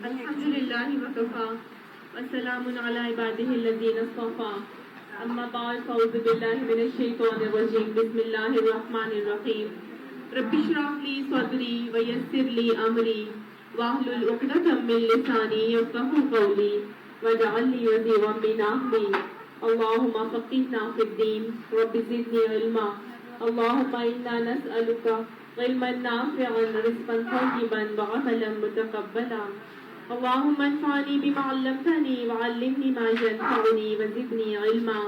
الحمد لله وكفى والسلام على عباده الذين اصطفى اما بعد فاعوذ بالله من الشيطان الرجيم بسم الله الرحمن الرحيم رب اشرح لي صدري ويسر لي امري واحلل عقدة من لساني يفقهوا قولي واجعل لي وزيرا من اهلي اللهم فقهنا في الدين رب زدني علما اللهم انا نسألك علما نافعا رزقا طيبا وعملا متقبلا اللهم انفعني بما علمتني وعلمني ما ينفعني وزدني علما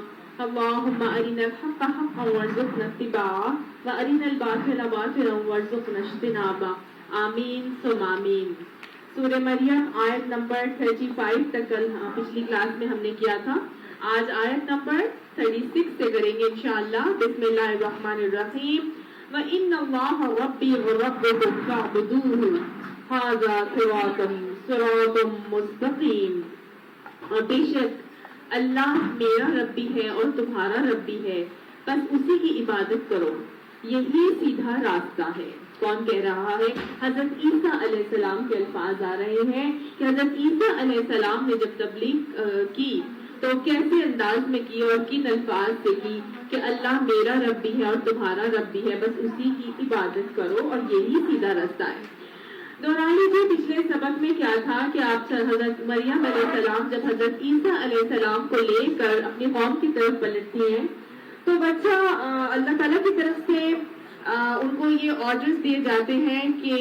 اللهم ارنا الحق حقا وارزقنا اتباعه وارنا الباطل باطلا وارزقنا اجتنابه آمین ثم آمین۔ سورہ مریم آیت نمبر 35 تک کل پچھلی کلاس میں ہم نے کیا تھا، آج آیت نمبر 36 سے کریں گے انشاءاللہ۔ بسم اللہ الرحمن الرحیم۔ وَإِنَّ اللَّهَ رَبِّي وَرَبُّكُمْ فَاعْبُدُوهُ هَذَا صِرَاطٌ مُسْتَقِيمٌ۔ اور بے شک اللہ میرا ربی ہے اور تمہارا ربی ہے، بس اسی کی عبادت کرو، یہی سیدھا راستہ ہے۔ کون کہہ رہا ہے؟ حضرت عیسیٰ علیہ السلام کے الفاظ آ رہے ہیں کہ حضرت عیسیٰ علیہ السلام نے جب تبلیغ کی تو کیسے انداز میں کی اور کن الفاظ سے کی کہ اللہ میرا ربی ہے اور تمہارا ربی ہے، بس اسی کی عبادت کرو اور یہی سیدھا راستہ ہے۔ دوران لیجیے پچھلے سبق میں کیا تھا کہ آپ حضرت مریم علیہ السلام جب حضرت عیسیٰ علیہ السلام کو لے کر اپنی قوم کی طرف پلٹتی ہیں تو بچہ اللہ تعالیٰ کی طرف سے ان کو یہ آرڈرز دیے جاتے ہیں کہ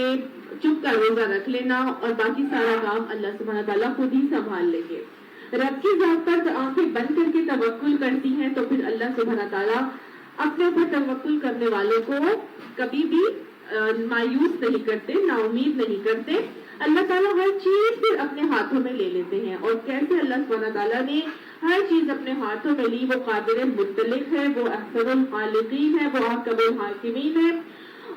چپ کر روزہ رکھ لینا اور باقی سارا کام اللہ سبحانہ تعالیٰ خود ہی سنبھال لیں گے۔ رب کی ذات پر آنکھیں بند کر کے توکل کرتی ہیں تو پھر اللہ سبحانہ تعالیٰ اپنے اوپر توکل کرنے والوں کو کبھی بھی مایوس نہیں کرتے، نا امید نہیں کرتے۔ اللہ تعالیٰ ہر چیز پھر اپنے ہاتھوں میں لے لیتے ہیں، اور کیسے اللہ سبحانہ تعالیٰ نے ہر چیز اپنے ہاتھوں میں لی، وہ قادر مطلق ہے، وہ احسن الخالقین ہے، وہ احکم الحاکمین ہے۔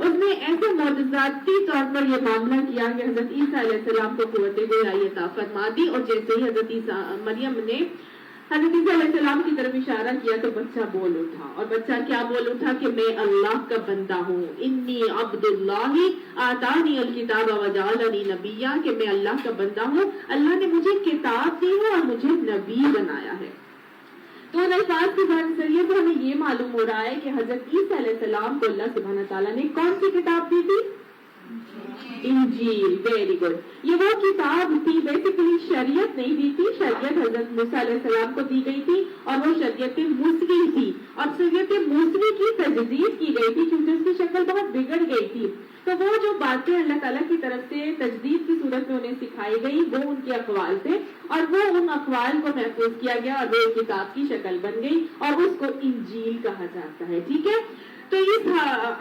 اس نے ایسے معجزاتی طور پر یہ معاملہ کیا کہ حضرت عیسیٰ علیہ السلام کو قوت گویائی عطا فرما دی، اور جیسے ہی حضرت مریم نے حضرت عیسیٰ علیہ السلام کی طرف اشارہ کیا تو بچہ بول اٹھا، اور بچہ کیا بول اٹھا کہ میں اللہ کا بندہ ہوں، انی عبد اللہ آتانی الکتاب وجعلنی نبیا، کہ میں اللہ کا بندہ ہوں، اللہ نے مجھے کتاب دی ہے اور مجھے نبی بنایا ہے۔ تو ان الفاظ کے ذریعے سے ہمیں یہ معلوم ہو رہا ہے کہ حضرت عیسیٰ علیہ السلام کو اللہ سبحانہ تعالیٰ نے کون سی کتاب دی تھی؟ انجیل۔ Very good. یہ وہ کتاب تھی، بیسیکلی شریعت نہیں دی تھی، شریعت حضرت موسیٰ علیہ السلام کو دی گئی تھی، اور وہ شریعت موسوی تھی، اور شریعت موسوی کی تجدید کی گئی تھی کیونکہ اس کی شکل بہت بگڑ گئی تھی۔ تو وہ جو باتیں اللہ تعالیٰ کی طرف سے تجدید کی صورت میں انہیں سکھائی گئی وہ ان کے اقوال تھے، اور وہ ان اقوال کو محفوظ کیا گیا اور وہ کتاب کی شکل بن گئی اور اس کو انجیل کہا جاتا ہے۔ ٹھیک ہے، تو اس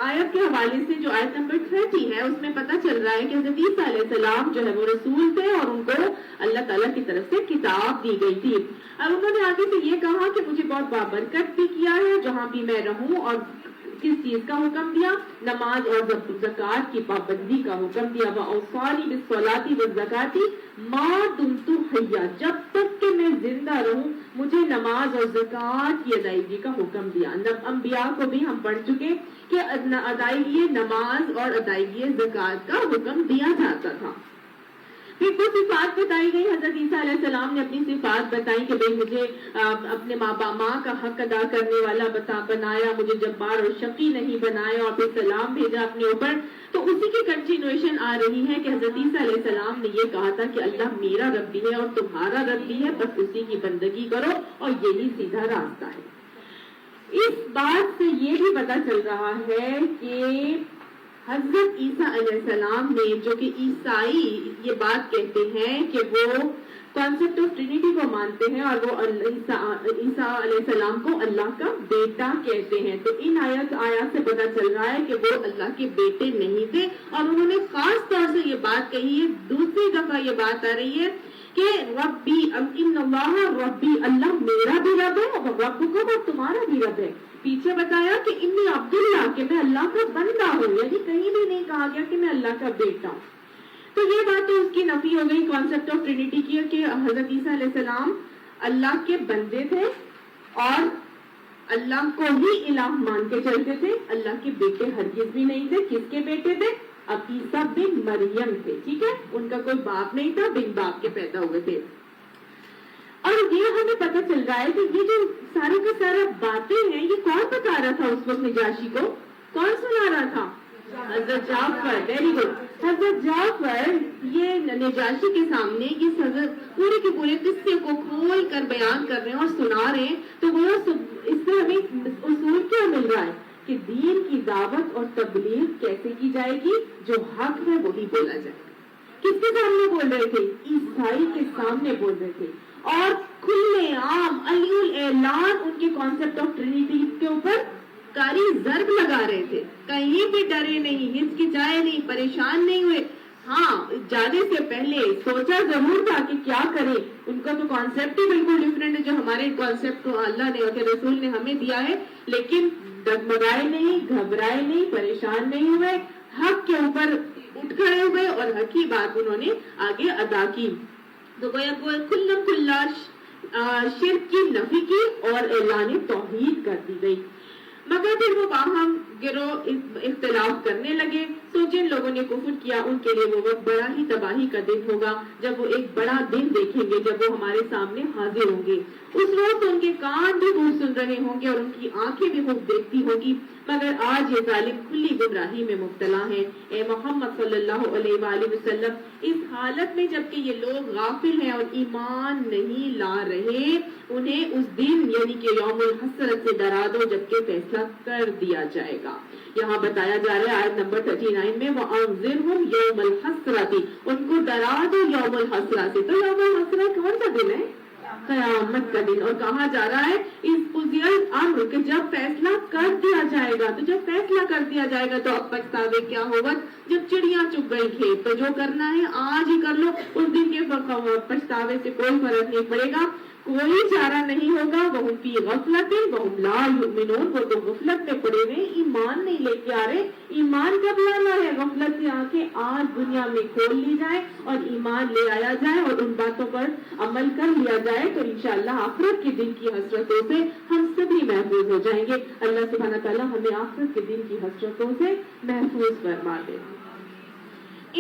آیت کے حوالے سے جو آیت نمبر 30 ہے اس میں پتہ چل رہا ہے کہ حضرت عیسیٰ علیہ السلام جو ہے وہ رسول تھے اور ان کو اللہ تعالیٰ کی طرف سے کتاب دی گئی تھی۔ اور انہوں نے آگے سے یہ کہا کہ مجھے بہت بابرکت بھی کیا ہے جہاں بھی میں رہوں، اور کس چیز کا حکم دیا؟ نماز اور زکوٰۃ کی پابندی کا حکم دیا۔ وَأَوْصَانِي بِالصَّلَاةِ وَالزَّكَاةِ مَا دُمْتُ حَيًّا، جب تک کہ میں زندہ رہوں مجھے نماز اور زکوٰۃ کی ادائیگی کا حکم دیا۔ انبیاء کو بھی ہم پڑھ چکے کہ ادائیگی نماز اور ادائیگی زکوٰۃ کا حکم دیا جاتا تھا۔ پھر کچھ صفات بتائی گئی، حضرت عیسیٰ علیہ السلام نے اپنی صفات بتائی کہ بھئی مجھے اپنے ماں کا حق ادا کرنے والا بنایا، مجھے جبار اور شقی نہیں بنایا، اور پھر سلام بھیجا اپنے اوپر۔ تو اسی کی کنٹینویشن آ رہی ہے کہ حضرت عیسیٰ علیہ السلام نے یہ کہا تھا کہ اللہ میرا ربی ہے اور تمہارا ربی ہے، بس اسی کی بندگی کرو اور یہی سیدھا راستہ ہے۔ اس بات سے یہ بھی پتہ چل رہا ہے کہ حضرت عیسیٰ علیہ السلام نے، جو کہ عیسائی یہ بات کہتے ہیں کہ وہ کانسیپٹ آف ٹرینٹی کو مانتے ہیں اور وہ عیسیٰ علیہ السلام کو اللہ کا بیٹا کہتے ہیں، تو ان آیات سے پتہ چل رہا ہے کہ وہ اللہ کے بیٹے نہیں تھے، اور انہوں نے خاص طور سے یہ بات کہی ہے، دوسری دفعہ یہ بات آ رہی ہے کہ ربی ان اللہ ربی، اللہ میرا بھی رب ہے اور ربکم، اور تمہارا بھی رب ہے۔ پیچھے بتایا کہ انی عبداللہ، کہ میں اللہ کا بندہ ہوں، یعنی کہیں بھی نہیں کہا گیا کہ میں اللہ کا بیٹا ہوں۔ تو یہ بات تو اس کی نفی ہو گئی کانسیپٹ آف ٹرینٹی کی کہ حضرت عیسیٰ علیہ السلام اللہ کے بندے تھے اور اللہ کو ہی الہ مان کے چلتے تھے، اللہ کے بیٹے ہرگز بھی نہیں تھے۔ کس کے بیٹے تھے؟ اب عیسیٰ بن مریم تھے، ٹھیک ہے، ان کا کوئی باپ نہیں تھا، بن باپ کے پیدا ہوئے تھے. اور یہ ہمیں پتہ چل رہا ہے کہ یہ جو سارے کا سارا باتیں ہیں یہ کون بتا رہا تھا اس وقت نجاشی کو؟ کون سنا رہا تھا؟ حضرت جعفر. Very good. حضرت جعفر یہ نجاشی کے سامنے یہ پورے کے پورے قصے کو کھول کر بیان کر رہے ہیں اور سنا رہے ہیں. تو وہ اس سے ہمیں اصول کیا مل رہا ہے کہ دین کی دعوت اور تبلیغ کیسے کی جائے گی؟ جو حق ہے وہی بولا جائے گا. کس کے سامنے بول رہے تھے؟ عیسائی کے سامنے بول رہے تھے، اور کھلے عام علی الاعلان ان کے کانسیپٹ آف ٹرینیٹی کے اوپر کاری ضرب لگا رہے تھے. کہیں بھی ڈرے نہیں، ہچکچائے نہیں، پریشان نہیں ہوئے. ہاں، جانے سے پہلے سوچا ضرور تھا کہ کیا کریں. ان کا تو کانسیپٹ ہی بالکل ڈفرینٹ ہے جو ہمارے کانسیپٹ کو اللہ نے اور رسول نے ہمیں دیا ہے. لیکن ڈگمگائے نہیں، گھبرائے نہیں، پریشان نہیں ہوئے، حق کے اوپر اٹھ کھڑے ہوئے اور حق کی بات انہوں نے آگے ادا کی. تو کلم کلا شرک کی نفی کی اور اعلان توحید کر دی گئی. مگر پھر وہ باہم گروہ اختلاف کرنے لگے. تو جن لوگوں نے کفر کیا ان کے لیے وہ وقت بڑا ہی تباہی کا دن ہوگا جب وہ ایک بڑا دن دیکھیں گے، جب وہ ہمارے سامنے حاضر ہوں گے. اس روز ان کے کان بھی خوب سن رہے ہوں گے اور ان کی آنکھیں بھی خوب دیکھتی ہوں گی. مگر آج یہ ظالم کھلی گمراہی میں مبتلا ہے. اے محمد صلی اللہ علیہ وآلہ وسلم، اس حالت میں جبکہ یہ لوگ غافل ہیں اور ایمان نہیں لا رہے، انہیں اس دن یعنی کہ یوم الحسرت سے ڈرا دو جبکہ فیصلہ کر دیا جائے گا. یہاں بتایا جا رہا ہے آیت نمبر 39 میں وَأَنذِرْهُمْ يَوْمَ الْحَسْرَةِ، ان کو ڈرا دو یوم الحسرہ سے. تو یوم الحسرہ کون سا دن ہے؟ قیامت کا دن. اور کہا جا رہا ہے اس قضیل امر کہ جب فیصلہ کر دیا جائے گا. تو جب فیصلہ کر دیا جائے گا تو اب پچھتاوے کیا ہوگا؟ جب چڑیاں چگ گئی کھیت تو جو کرنا ہے آج ہی کر لو. اس دن کے پچھتاوے سے کوئی فرق نہیں پڑے گا، کوئی چارہ نہیں ہوگا. وَهُمْ فِي غَفْلَةٍ وَهُمْ لَا يُؤْمِنُونَ، وہ تو غفلت میں پڑے ہوئے ایمان نہیں لے کے آ رہے. ایمان کب لانا ہے؟ غفلت سے آنکھیں آج دنیا میں کھول لی جائے اور ایمان لے آیا جائے اور ان باتوں پر عمل کر لیا جائے تو انشاءاللہ آخرت کے دن کی حسرتوں سے ہم سبھی محفوظ ہو جائیں گے. اللہ سبحانہ تعالیٰ ہمیں آخرت کے دن کی حسرتوں سے محفوظ فرما دے.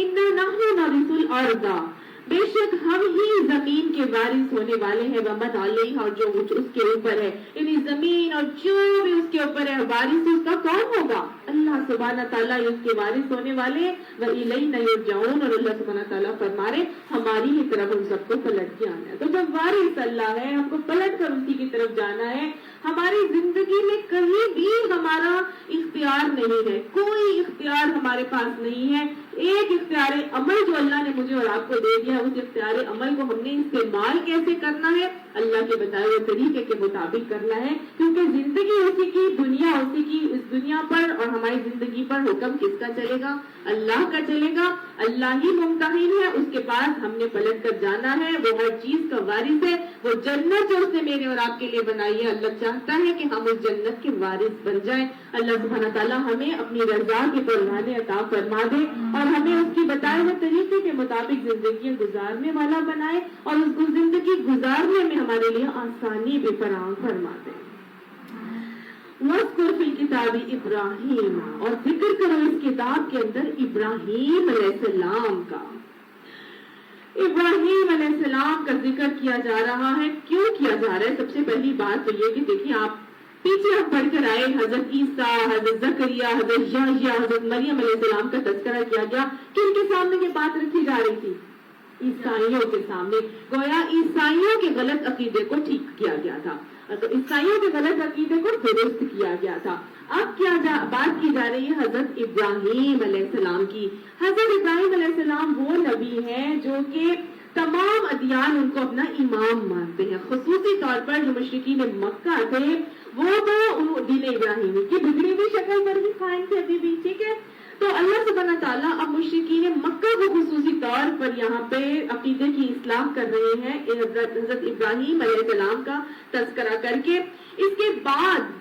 اِنَّا نَحْنُ نَرِثُ الْأَرْضَ، بے شک ہم ہی زمین کے وارث ہونے والے ہیں. وَمَنْ عَلَيْهَا، اور جو اس کے اوپر ہے، یعنی زمین اور جو بھی اس کے اوپر ہے وارث اس کا کون ہوگا؟ اللہ سبحانہ تعالیٰ اس کے وارث ہونے والے. وَإِلَيْنَا يُرْجَعُونَ، اور اللہ سبحانہ تعالیٰ فرما رہے ہماری ہی طرف ان سب کو پلٹ کے آنا ہے. تو جب وارث اللہ ہے، ہم کو پلٹ کر اسی کی طرف جانا ہے. ہماری زندگی میں کہیں بھی ہمارا اختیار نہیں ہے، کوئی اختیار ہمارے پاس نہیں ہے. ایک اختیار عمل جو اللہ نے مجھے اور آپ کو دے دیا، اس اختیار عمل کو ہم نے استعمال کیسے کرنا ہے؟ اللہ کے بتائے ہوئے طریقے کے مطابق کرنا ہے. کیونکہ زندگی اسی کی، دنیا اسی کی. اس دنیا پر اور ہماری زندگی پر حکم کس کا چلے گا؟ اللہ کا چلے گا. اللہ ہی ممتحن ہے، اس کے پاس ہم نے پلٹ کر جانا ہے. وہ ہر چیز کا وارث ہے. وہ جنت جو اس نے میرے اور آپ کے لیے بنائی ہے، اللہ چاہتا ہے کہ ہم اس جنت کے وارث بن جائیں. اللہ سبحانہ تعالیٰ ہمیں اپنی رضا کے پرورانے عطا فرما دے اور ہمیں اس کی بتائے ہوئے طریقے کے مطابق زندگی گزارنے والا بنائے اور اس کو زندگی گزارنے میں ہمارے لیے آسانی بھی فراہم فرما دے. وَاذْكُرْ فِي الْكِتَابِ إِبْرَاهِيمَ، اور ذکر کرو اس کتاب کے اندر ابراہیم علیہ السلام کا. ابراہیم علیہ السلام کا ذکر کیا جا رہا ہے. کیوں کیا جا رہا ہے؟ سب سے پہلی بات تو یہ کہ دیکھیں آپ پیچھے ہم پڑھ کر آئے، حضرت عیسیٰ، حضرت زکریا، حضرت یحییٰ، حضرت مریم علیہ السلام کا تذکرہ کیا گیا. کن کے سامنے یہ بات رکھی جا رہی تھی؟ عیسائیوں کے سامنے. گویا عیسائیوں کے غلط عقیدے کو ٹھیک کیا گیا تھا، عیسائیوں کے غلط عقیدے کو درست کیا گیا تھا. اب کیا بات کی جا رہی ہے حضرت ابراہیم علیہ السلام کی. حضرت ابراہیم علیہ السلام وہ نبی ہیں جو کہ تمام ادیان ان کو اپنا امام مانتے ہیں. خصوصی طور پر جو مشرکین مکہ تھے وہ تو دین ابراہیمی کی بگڑی ہوئی شکل پر بھی قائم تھے ابھی بھی. ٹھیک ہے، تو اللہ سبحانہ تعالیٰ اب مشرکین مکہ کو خصوصی طور پر یہاں پہ عقیدے کی اصلاح کر رہے ہیں حضرت ابراہیم علیہ السلام کا تذکرہ کر کے. اس کے بعد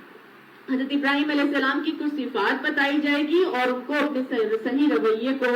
حضرت ابراہیم علیہ السلام کی کچھ صفات بتائی جائے گی اور ان کو اپنے صحیح رویے کو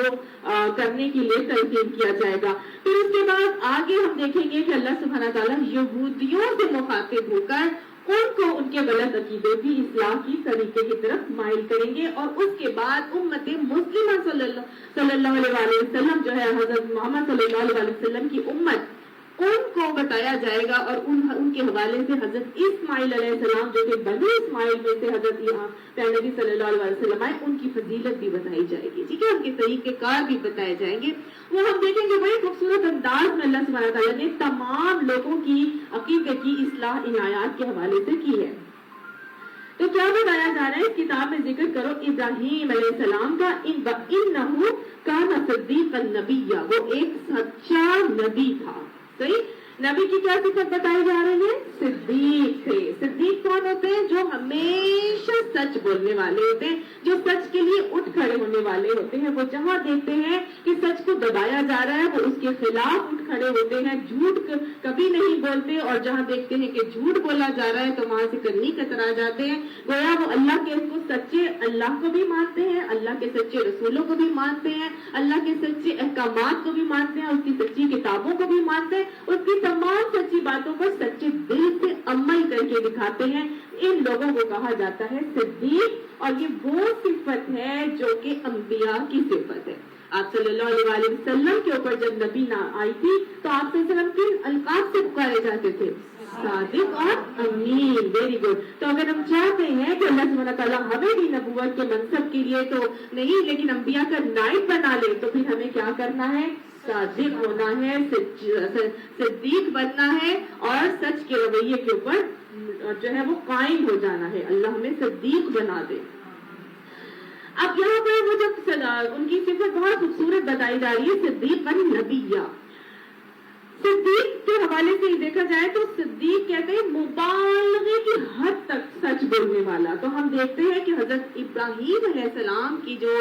کرنے کے لیے تلقین کیا جائے گا. پھر اس کے بعد آگے ہم دیکھیں گے کہ اللہ سبحانہ تعالیٰ یہودیوں سے مخاطب ہو کر ان کو ان کے غلط عقیدے کی اصلاح کی طریقے کی طرف مائل کریں گے، اور اس کے بعد امت مسلمہ صلی اللہ علیہ وسلم جو ہے حضرت محمد صلی اللہ علیہ وسلم کی امت، ان کو بتایا جائے گا، اور ان کے حوالے سے حضرت اسماعیل علیہ السلام جو کہ بنی اسماعیل میں سے حضرت نبی صلی اللہ علیہ وسلم آئے، ان کی فضیلت بھی بتائی جائے گی، ٹھیک ہے، ان کے طریقہ کار بھی بتائے جائیں گے۔ وہ ہم دیکھیں گے بڑے خوبصورت انداز میں اللہ سبحانہ تعالیٰ نے تمام لوگوں کی عقیدے کی اصلاح ان آیات کے حوالے سے کی ہے۔ تو کیا بتایا جا رہا ہے اس کتاب میں؟ ذکر کرو ابراہیم علیہ السلام کا، انہ کان صدیقا نبیا، وہ ایک سچا نبی تھا۔ صحیح، نبی کی کیا صفت بتائی جا رہی ہے؟ صدیق تھے۔ صدیق کون ہوتے ہیں؟ جو ہمیشہ سچ بولنے والے ہوتے ہیں، جو سچ کے لیے اٹھ کھڑے ہونے والے ہوتے ہیں۔ وہ جہاں دیکھتے ہیں کہ سچ کو دبایا جا رہا ہے وہ اس کے خلاف اٹھ کھڑے ہوتے ہیں، جھوٹ کبھی نہیں بولتے، اور جہاں دیکھتے ہیں کہ جھوٹ بولا جا رہا ہے تو وہاں سے کرنی کترا جاتے ہیں۔ گویا وہ اللہ کے کو سچے اللہ کو بھی مانتے ہیں، اللہ کے سچے رسولوں کو بھی مانتے ہیں، اللہ کے سچے احکامات کو بھی مانتے ہیں، اس کی سچی کتابوں کو بھی مانتے ہیں، اس کی تمام سچی باتوں پر سچے دل سے عمل کر کے دکھاتے ہیں۔ ان لوگوں کو کہا جاتا ہے صدیق، اور یہ وہ صفت ہے جو کہ انبیاء کی صفت ہے۔ آپ صلی اللہ علیہ وسلم کے اوپر جب نبی نہ آئی تھی تو آپ صلی اللہ علیہ وسلم کن القاب سے پکارے جاتے تھے؟ صادق اور امین۔ Very good. تو اگر ہم چاہتے ہیں کہ اللہ سبحانہ تعالیٰ ہمیں بھی نبوت کے منصب کے لیے تو نہیں لیکن انبیاء کا نائب بنا لے، تو پھر ہمیں کیا کرنا ہے؟ صادق ہونا ہے، صدیق بننا ہے، اور سچ کے رویے کے اوپر جو ہے وہ قائم ہو جانا ہے۔ اللہ ہمیں صدیق بنا دے۔ اب یہاں پر وہ جب ان کی صفت بہت خوبصورت بتائی جا رہی ہے، صدیق النبیہ۔ صدیق کے حوالے سے دیکھا جائے تو صدیق کہتے ہیں مبالغے کی حد تک سچ بولنے والا۔ تو ہم دیکھتے ہیں کہ حضرت ابراہیم علیہ السلام کی جو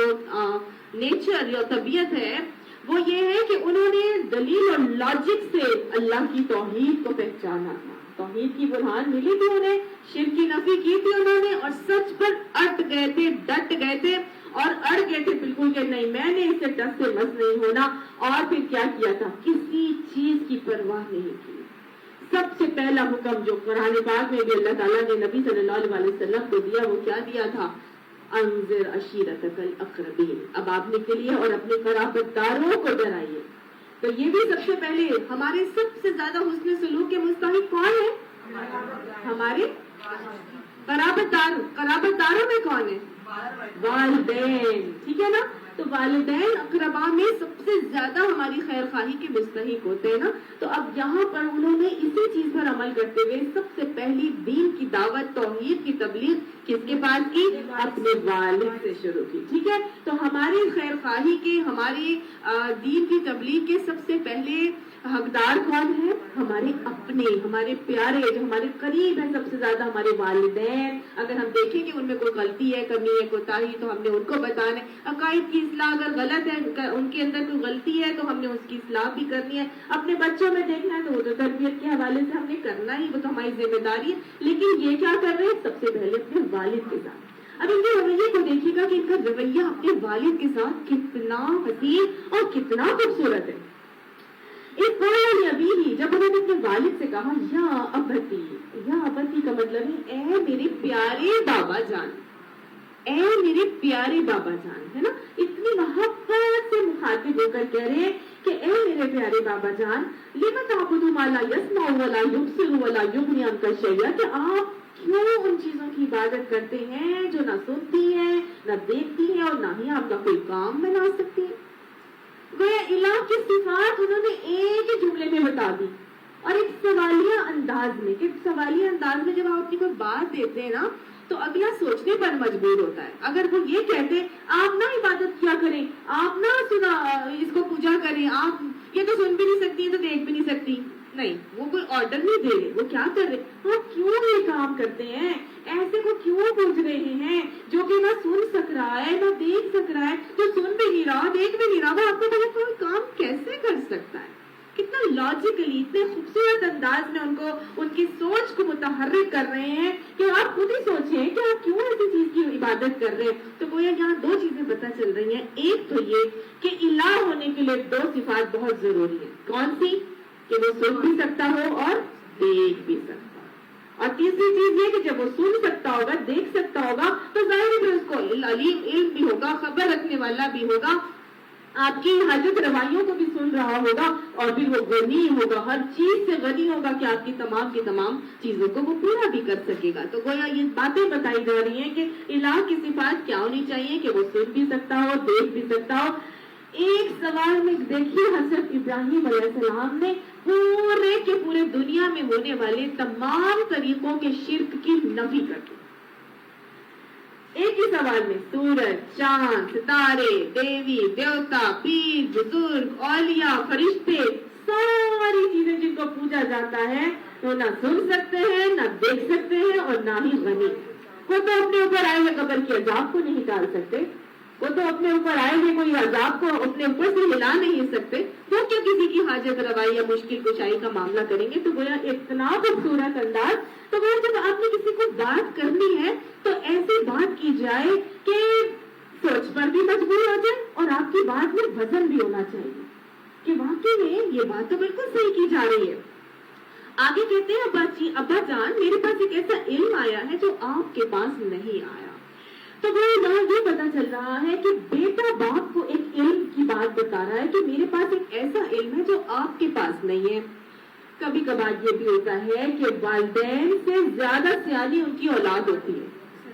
نیچر یا طبیعت ہے وہ یہ ہے کہ انہوں نے دلیل اور لاجک سے اللہ کی توحید کو پہچانا تھا۔ توحید کی برہان ملی تھی انہیں، شرک کی نفی کی تھی انہوں نے، اور سچ پر اٹ گئے تھے، ڈٹ گئے تھے، اور اڑ گئے تھے بالکل کہ نہیں، میں نے اس سے ٹس سے مس نہیں ہونا۔ اور پھر کیا کیا تھا؟ کسی چیز کی پرواہ نہیں کی۔ سب سے پہلا حکم جو قرآن پاک میں بھی اللہ تعالیٰ نے نبی صلی اللہ علیہ وسلم کو دیا وہ کیا دیا تھا؟ انذر عشیرتک الاقربین۔ اب آپ نکلیے اور اپنے قرابت داروں کو ڈرائیے۔ تو یہ بھی سب سے پہلے ہمارے سب سے زیادہ حسن سلوک کے مستحق کون ہے؟ ہمارے قرابت داروں میں کون ہے؟ والدین، ٹھیک ہے نا؟ تو والدین اقربا میں سب سے زیادہ ہماری خیر خواہی کے مستحق ہوتے ہیں نا۔ تو اب یہاں پر انہوں نے اسی چیز پر عمل کرتے ہوئے سب سے پہلی دین کی دعوت، توحید کی تبلیغ کس کے پاس کی؟ اپنے والد سے شروع کی، ٹھیک ہے؟ تو ہماری خیر خواہی کے، ہماری دین کی تبلیغ کے سب سے پہلے حقدار کون ہے؟ ہمارے اپنے، ہمارے پیارے، جو ہمارے قریب ہیں سب سے زیادہ، ہمارے والدین۔ اگر ہم دیکھیں کہ ان میں کوئی غلطی ہے، کمی ہے، کوتاہی، تو ہم نے ان کو بتانا ہے۔ عقائد کی اصلاح اگر غلط ہے، ان کے اندر کوئی غلطی ہے تو ہم نے اس کی اصلاح بھی کرنی ہے۔ اپنے بچوں میں دیکھنا ہے تو وہ تو تربیت کے حوالے سے ہم نے کرنا ہی، وہ تو ہماری ذمہ داری ہے، لیکن یہ کیا کر رہے ہیں؟ سب سے پہلے اپنے والد کے ساتھ۔ اب ان کے رویے کو دیکھیے گا کہ ان کا رویہ اپنے والد کے ساتھ کتنا حسین اور کتنا خوبصورت ہے۔ اس قرآن ابھی ہی جب انہوں نے اپنے والد سے کہا یا ابتی، یا ابتی کا مطلب ہے اے میرے پیارے بابا جان، اے میرے پیارے بابا جان، ہے نا؟ اتنی محبت سے مخاطب ہو کر کہہ رہے ہیں کہ اے میرے پیارے بابا جان، لِمَ تَعْبُدُ مَا لَا يَسْمَعُ وَلَا يُبْصِرُ وَلَا يُغْنِي عَنْكَ شَيْئًا، کہ آپ کیوں ان چیزوں کی عبادت کرتے ہیں جو نہ سنتی ہیں، نہ دیکھتی ہیں، اور نہ ہی آپ کا کوئی کام بنا سکتی ہیں۔ گویا الہ کی صفات انہوں نے ایک ہی جملے میں بتا دی، اور ایک سوالیہ انداز میں، کہ سوالیہ انداز میں جب آپ اپنی کوئی بات دیتے ہیں نا تو اگلا سوچنے پر مجبور ہوتا ہے۔ اگر وہ یہ کہتے آپ نہ عبادت کیا کریں، آپ نہ سنا اس کو پوجا کریں، آپ یہ تو سن بھی نہیں سکتی تو دیکھ بھی نہیں سکتی، نہیں، وہ کوئی آرڈر نہیں دے رہے، وہ کیا کر رہے؟ آپ کیوں یہ کام کرتے ہیں؟ ایسے کو کیوں پوچھ رہے ہیں جو کہ نہ سن سک رہا ہے، نہ دیکھ سک رہا ہے، جو سن بھی نہیں رہا، دیکھ بھی نہیں رہا، وہ آپ کو بغیر کوئی کام کیسے کر سکتا ہے؟ کتنا لاجیکلی، اتنے خوبصورت انداز میں ان کو، ان کی سوچ کو متحرک کر رہے ہیں کہ آپ خود ہی سوچیں کہ آپ کیوں ایسی چیز کی عبادت کر رہے ہیں۔ تو گویا یہاں دو چیزیں پتہ چل رہی ہیں، ایک تو یہ کہ الہ ہونے کے لیے دو صفات بہت ضروری ہیں۔ کون سی؟ کہ وہ سن بھی سکتا ہو اور دیکھ بھی سکتا ہو، اور تیسری چیز ہے کہ جب وہ سن سکتا ہوگا، دیکھ سکتا ہوگا، تو ظاہر ہے کہ اس کو علم بھی ہوگا، خبر رکھنے والا بھی ہوگا، آپ کی حاجت روائیوں کو بھی سن رہا ہوگا، اور پھر وہ غنی ہوگا، ہر چیز سے غنی ہوگا کہ آپ کی تمام چیزوں کو وہ پورا بھی کر سکے گا۔ تو گویا یہ باتیں بتائی جا رہی ہیں کہ الہ کی صفات کیا ہونی چاہیے کہ وہ سن بھی سکتا ہو، دیکھ بھی سکتا ہو۔ ایک سوال میں دیکھیے حضرت ابراہیم علیہ السلام نے پورے دنیا میں ہونے والے تمام طریقوں کے شرک کی نفی کر دی۔ ایک ہی سوال میں سورج، چاند، ستارے، دیوی دیوتا، پیر، بزرگ، اولیاء، فرشتے، ساری چیزیں جن کو پوجا جاتا ہے وہ نہ سن سکتے ہیں، نہ دیکھ سکتے ہیں، اور نہ ہی غنی۔ وہ تو اپنے اوپر آئے ہوئے قبر کے عذاب کو نہیں ٹال سکتے، وہ تو اپنے اوپر آئے ہوئے کوئی عذاب کو اپنے اوپر سے ہلا نہیں سکتے، وہ کیوں کسی کی حاجت روائی یا مشکل کشائی کا معاملہ کریں گے؟ تو گویا اتنا خوبصورت انداز، تو گویا جب آپ نے کسی کو بات کرنی ہے تو ایسی بات کی جائے کہ سوچ پر بھی مجبور ہو جائے اور آپ کی بات میں وزن بھی ہونا چاہیے کہ واقعی میں یہ بات تو بالکل صحیح کی جا رہی ہے۔ آگے کہتے ہیں ابا جان میرے پاس ایک ایسا علم آیا ہے جو آپ کے پاس نہیں آیا۔ تو وہ یہ پتا چل رہا ہے کہ بیٹا باپ کو ایک علم کی بات بتا رہا ہے کہ میرے پاس ایک ایسا علم ہے جو آپ کے پاس نہیں ہے۔ کبھی کبھار یہ بھی ہوتا ہے کہ والدین سے زیادہ سیانی ان کی اولاد ہوتی ہے،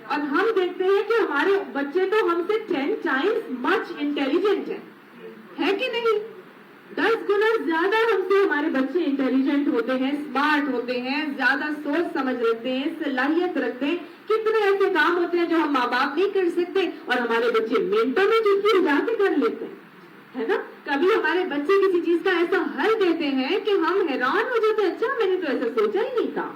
اور ہم دیکھتے ہیں کہ ہمارے بچے تو ہم سے 10 times much انٹیلیجنٹ ہے کہ نہیں؟ 10 گنا زیادہ ہم سے ہمارے بچے انٹیلیجنٹ ہوتے ہیں، اسمارٹ ہوتے ہیں، زیادہ سوچ سمجھ رکھتے ہیں، صلاحیت رکھتے ہیں۔ کتنے ایسے کام ہوتے ہیں جو ہم ماں باپ نہیں کر سکتے اور ہمارے بچے منٹوں میں چٹکی اجا کے کر لیتے ہیں، ہے نا؟ کبھی ہمارے بچے کسی چیز کا ایسا حل دیتے ہیں کہ ہم حیران ہو جاتے ہیں، اچھا میں نے تو ایسا سوچا ہی نہیں تھا،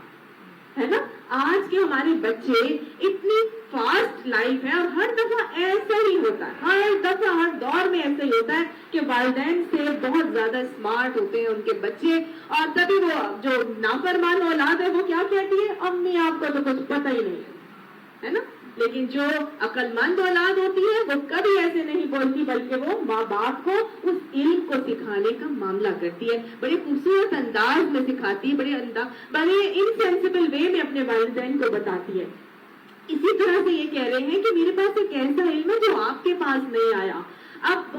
ہے نا؟ آج کے ہمارے بچے اتنی فاسٹ لائف ہے اور ہر دفعہ ایسا ہی ہوتا ہے، ہر دفعہ ہر دور میں ایسا ہی ہوتا ہے کہ والدین سے بہت زیادہ اسمارٹ ہوتے ہیں ان کے بچے، اور تبھی وہ جو نافرمان اولاد ہے وہ کیا کہتی ہے، امی آپ کو تو کچھ پتہ ہی نہیں ہے نا؟ لیکن جو عقل مند اولاد ہوتی ہے وہ کبھی ایسے نہیں بولتی، بلکہ وہ ماں باپ کو اس علم کو سکھانے کا معاملہ کرتی ہے، بڑے خوبصورت انداز میں سکھاتی ہے، بڑے انسینسیبل وے میں اپنے والدین کو بتاتی ہے۔ اسی طرح سے یہ کہہ رہے ہیں کہ میرے پاس ایک ایسا علم ہے جو آپ کے پاس نہیں آیا۔ اب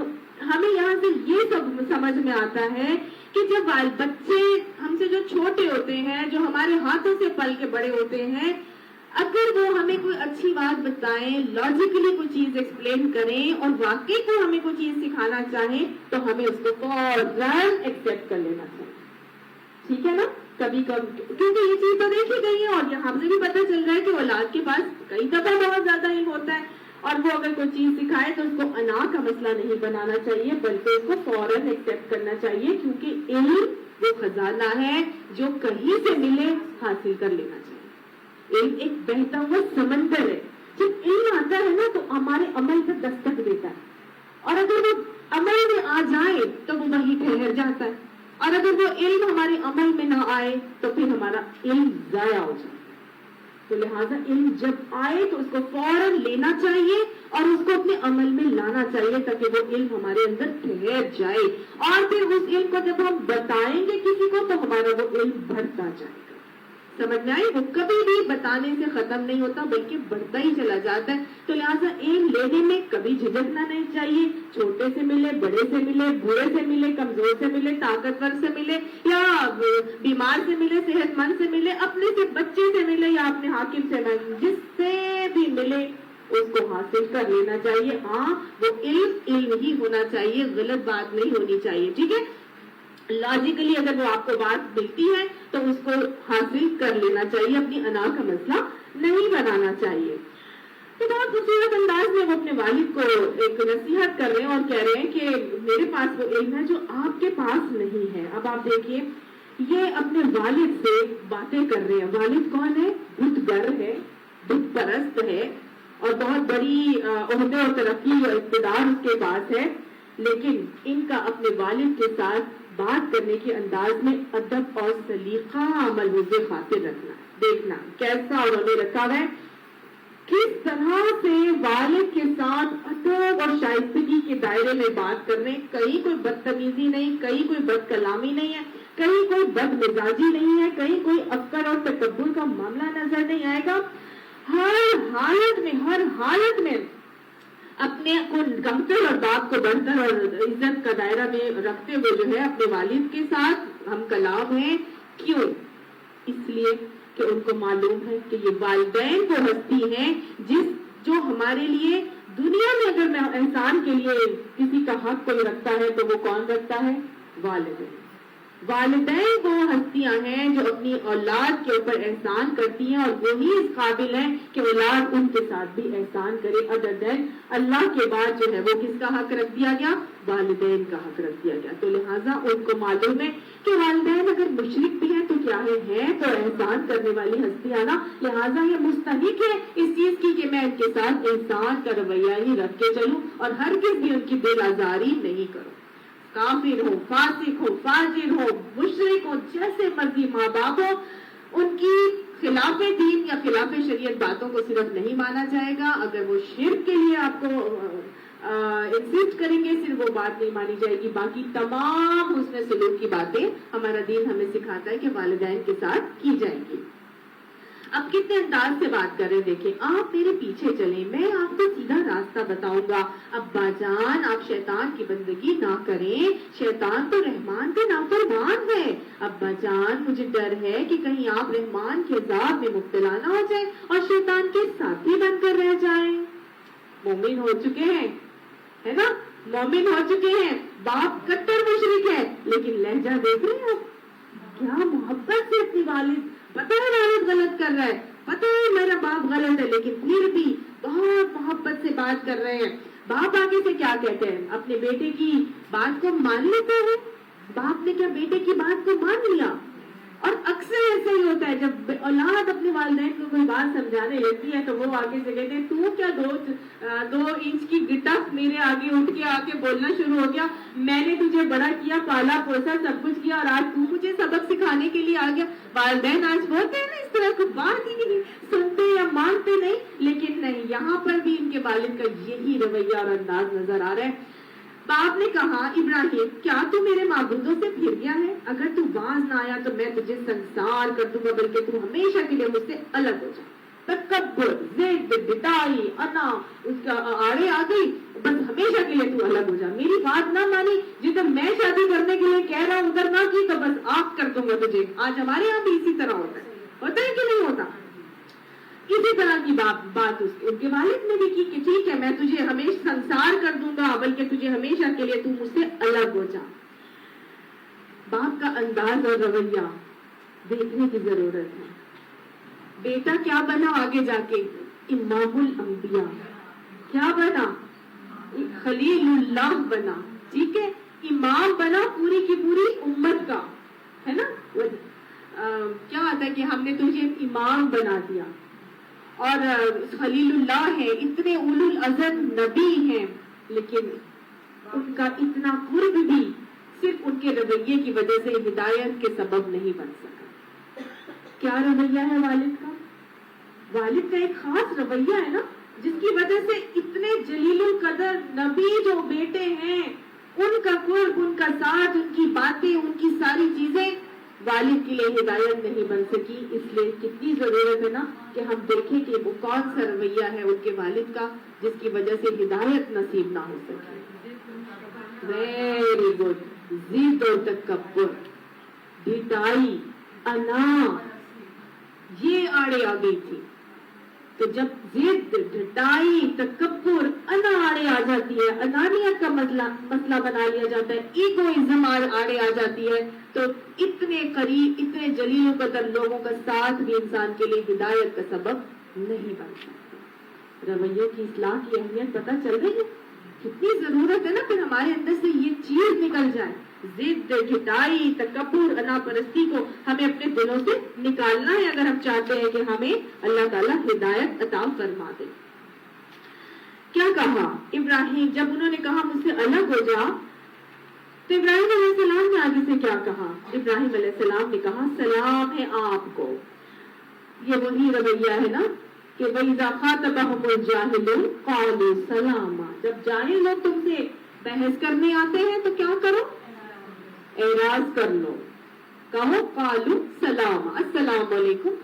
ہمیں یہاں سے یہ سب سمجھ میں آتا ہے کہ جب بچے ہم سے جو چھوٹے ہوتے ہیں، جو ہمارے ہاتھوں سے پل کے بڑے ہوتے ہیں، اگر وہ ہمیں کوئی اچھی بات بتائیں، لاجیکلی کوئی چیز ایکسپلین کریں اور واقعی کو ہمیں کوئی چیز سکھانا چاہیں تو ہمیں اس کو فوراً ایکسپٹ کر لینا چاہیے، ٹھیک ہے نا؟ کبھی کیونکہ یہ چیز تو دیکھی گئی ہے اور ہم سے بھی پتہ چل رہا ہے کہ اولاد کے پاس کئی دفعہ بہت زیادہ علم ہوتا ہے، اور وہ اگر کوئی چیز سکھائے تو اس کو انا کا مسئلہ نہیں بنانا چاہیے، بلکہ اس کو فوراً ایکسپٹ کرنا چاہیے، کیونکہ علم وہ خزانہ ہے جو کہیں سے ملے حاصل کر لینا چاہیے۔ علم ایک بہتا ہوا سمندر ہے، جب علم آتا ہے نا تو ہمارے عمل پر دستک دیتا ہے، اور اگر وہ عمل میں آ جائے تو وہ وہیں ٹھہر جاتا ہے، اور اگر وہ علم ہمارے عمل میں نہ آئے تو پھر ہمارا علم ضائع ہو جائے۔ تو لہٰذا علم جب آئے تو اس کو فوراً لینا چاہیے اور اس کو اپنے عمل میں لانا چاہیے تاکہ وہ علم ہمارے اندر ٹھہر جائے، اور پھر اس علم کو جب ہم بتائیں گے کسی کو تو ہمارا وہ علم بڑھتا جائے گا۔ سمجھ میں آئی؟ وہ کبھی بھی بتانے سے ختم نہیں ہوتا بلکہ بڑھتا ہی چلا جاتا ہے۔ تو لہٰذا علم لینے میں کبھی جھجکنا نہیں چاہیے، چھوٹے سے ملے، بڑے سے ملے، بوڑھے سے ملے، کمزور سے ملے، طاقتور سے ملے، یا بیمار سے ملے، صحت مند سے ملے، اپنے سے بچے سے ملے یا اپنے حاکم سے ملے، جس سے بھی ملے اس کو حاصل کر لینا چاہیے۔ ہاں وہ علم ہی ہونا چاہیے، غلط بات نہیں ہونی چاہیے، ٹھیک ہے؟ لاجیکلی اگر وہ آپ کو بات ملتی ہے تو اس کو حاصل کر لینا چاہیے، اپنی انا کا مسئلہ نہیں بنانا چاہیے۔ تو بہت خوبصورت انداز میں وہ اپنے والد کو ایک نصیحت کر رہے ہیں اور کہہ رہے ہیں کہ میرے پاس وہ علم ہے جو آپ کے پاس نہیں ہے۔ اب آپ دیکھیے یہ اپنے والد سے باتیں کر رہے ہیں۔ والد کون ہے؟ بت گر ہے، بت پرست ہے، اور بہت بڑی عہدے اور ترقی اور اقتدار اس کے پاس ہے، لیکن ان کا اپنے والد کے ساتھ بات کرنے کے انداز میں ادب اور سلیقہ ملحوظ خاطر رکھنا، دیکھنا کیسا انہوں نے رکھا ہے، کس طرح سے والد کے ساتھ ادب اور شائستگی کے دائرے میں بات کرنے، کہیں کوئی بدتمیزی نہیں، کہیں کوئی بد کلامی نہیں ہے، کہیں کوئی بد مزاجی نہیں ہے, کہیں کوئی اکڑ اور تکبر کا معاملہ نظر نہیں آئے گا. ہر حالت میں اپنے کو کمتر اور باپ کو بڑھتر اور عزت کا دائرہ میں رکھتے ہوئے جو ہے اپنے والد کے ساتھ ہم کلام ہیں. کیوں؟ اس لیے کہ ان کو معلوم ہے کہ یہ والدین وہ ہستی ہیں جو ہمارے لیے دنیا میں اگر میں احسان کے لیے کسی کا حق کوئی رکھتا ہے تو وہ کون رکھتا ہے؟ والدین. والدین وہ ہستیاں ہیں جو اپنی اولاد کے اوپر احسان کرتی ہیں, اور وہی اس قابل ہیں کہ اولاد ان کے ساتھ بھی احسان کرے. ادر دین اللہ کے بعد جو ہے وہ کس کا حق رکھ دیا گیا؟ والدین کا حق رکھ دیا گیا. تو لہٰذا ان کو معلوم ہے کہ والدین اگر مشرک بھی ہیں تو کیا ہے تو احسان کرنے والی ہستیاں نا, لہٰذا یہ مستحق ہے اس چیز کی کہ میں ان کے ساتھ احسان کا رویہ ہی رکھ کے چلوں اور ہرگز بھی ان کی دل آزاری نہیں کروں. کافر ہو, فاسق ہو, فاجر ہو, مشرک ہو, جیسے مرضی ماں باپ ہو, ان کی خلاف دین یا خلاف شریعت باتوں کو صرف نہیں مانا جائے گا. اگر وہ شرک کے لیے آپ کو ایگزسٹ کریں گے صرف وہ بات نہیں مانی جائے گی. باقی تمام حسن سلوک کی باتیں ہمارا دین ہمیں سکھاتا ہے کہ والدین کے ساتھ کی جائیں گی. اب کتنے انداز سے بات کر رہے, دیکھیں آپ میرے پیچھے چلیں, میں آپ کو سیدھا راستہ بتاؤں گا. ابا جان آپ شیطان کی بندگی نہ کریں, شیطان تو رحمان کا نافرمان ہے. ابا جان مجھے ڈر ہے کہ کہیں آپ رحمان کے عذاب میں مبتلا نہ ہو جائیں اور شیطان کے ساتھی بن کر رہ جائیں. مومن ہو چکے ہیں, ہے نا, مومن ہو چکے ہیں, باپ کٹر مشرک ہے, لیکن لہجہ دیکھ رہے ہیں آپ کیا محبت سے اپنی والد, پتہ ہے والد غلط کر رہا ہے, پتہ ہے میرا باپ غلط ہے, لیکن پھر بھی بہت محبت سے بات کر رہے ہیں. باپ آگے سے کیا کہتے ہیں, اپنے بیٹے کی بات کو مان لیتے ہیں. باپ نے کیا بیٹے کی بات کو مان لیا؟ اور اکثر ایسا ہی ہوتا ہے جب اولاد اپنے والدین کو کوئی بات سمجھانے لگتی ہے تو وہ آگے سے کہتے ہیں تو کیا 2 انچ کی گٹا میرے آگے اٹھ کے آ کے بولنا شروع ہو گیا, میں نے تجھے بڑا کیا, پالا پوسا, سب کچھ کیا, اور آج تو مجھے سبق سکھانے کے لیے آ گیا. والدین آج بولتے ہیں نا اس طرح کو بات ہی نہیں سنتے یا مانتے نہیں, لیکن نہیں, یہاں پر بھی ان کے والد کا یہی رویہ اور انداز نظر آ رہا ہے. باپ نے کہا ابراہیم کیا تو میرے معبودوں سے پھر گیا ہے؟ اگر تو باز نہ آیا تو میں تجھے سنسار کر دوں گا, بلکہ تو ہمیشہ کے لیے مجھ سے الگ ہو جا. تکبر, ضد, بتائی, انا اس کا آڑے آ گئی, بس ہمیشہ کے لیے تو الگ ہو جا. میری بات نہ مانی, جدھر میں شادی کرنے کے لیے کہہ رہا ہوں ادھر نہ کی تو بس آگ کر دوں گا تجھے. آج ہمارے یہاں بھی اسی طرح ہوتا ہے کہ نہیں ہوتا؟ اسی طرح کی بات ان کے والد نے بھی کی کہ ٹھیک ہے میں تجھے ہمیشہ سنسار کر دوں گا, بلکہ تجھے ہمیشہ کے لیے تو مجھ سے الگ ہو جا. باپ کا انداز اور رویہ دیکھنے کی ضرورت ہے. بیٹا کیا بنا آگے جا کے؟ امام الانبیاء. کیا بنا؟ خلیل اللہ بنا. ٹھیک ہے, امام بنا پوری کی پوری امت کا, ہے نا. کیا آتا ہے کہ ہم نے تجھے امام بنا دیا, اور خلیل اللہ ہے, اتنے اولو العزم نبی ہیں, لیکن ان کا اتنا قرب بھی صرف ان کے رویے کی وجہ سے ہدایت کے سبب نہیں بن سکا. کیا رویہ ہے والد کا؟ والد کا ایک خاص رویہ ہے نا, جس کی وجہ سے اتنے جلیل القدر نبی جو بیٹے ہیں ان کا قرب, ان کا ساتھ, ان کی باتیں, ان کی ساری چیزیں والد کے لیے ہدایت نہیں بن سکی. اس لیے کتنی ضرورت ہے نا کہ ہم دیکھیں کہ وہ کون سا رویہ ہے ان کے والد کا جس کی وجہ سے ہدایت نصیب نہ ہو سکے. Very good. ضد و تکبر, ڈھٹائی, انا, یہ آڑے آ گئی تھی. تو جب ضد, ڈھٹائی, تکبر, انا آڑے آ جاتی ہے, انانیت کا مسئلہ بنا لیا جاتا ہے, ایگوئزم آڑے آ جاتی ہے, تو اتنے قریب, اتنے جلیل قدر لوگوں کا ساتھ بھی انسان کے لیے ہدایت کا سبب نہیں بن سکتا. رویے کی اصلاح کی اہمیت پتہ چل رہی ہے, کتنی ضرورت ہے نا پھر ہمارے اندر سے یہ چیز نکل جائے. ضد, ڈھٹائی, تکبر, انا پرستی کو ہمیں اپنے دلوں سے نکالنا ہے اگر ہم چاہتے ہیں کہ ہمیں اللہ تعالیٰ ہدایت عطا فرما دے. کیا کہا ابراہیم جب انہوں نے کہا مجھ سے الگ ہو جا, تو ابراہیم علیہ السلام نے آگے سے کیا کہا؟ ابراہیم علیہ السلام نے کہا سلام ہے آپ کو. یہ وہی رویہ ہے نا کہ وَإِذَا خَاطَبَهُمُ الْجَاهِلُونَ قَالُوا سَلَامًا. جب جاہل لوگ تم سے بحث کرنے آتے ہیں تو کیا کرو؟ اعراض کر لو, کہو قالو سلام، السلام علیکم،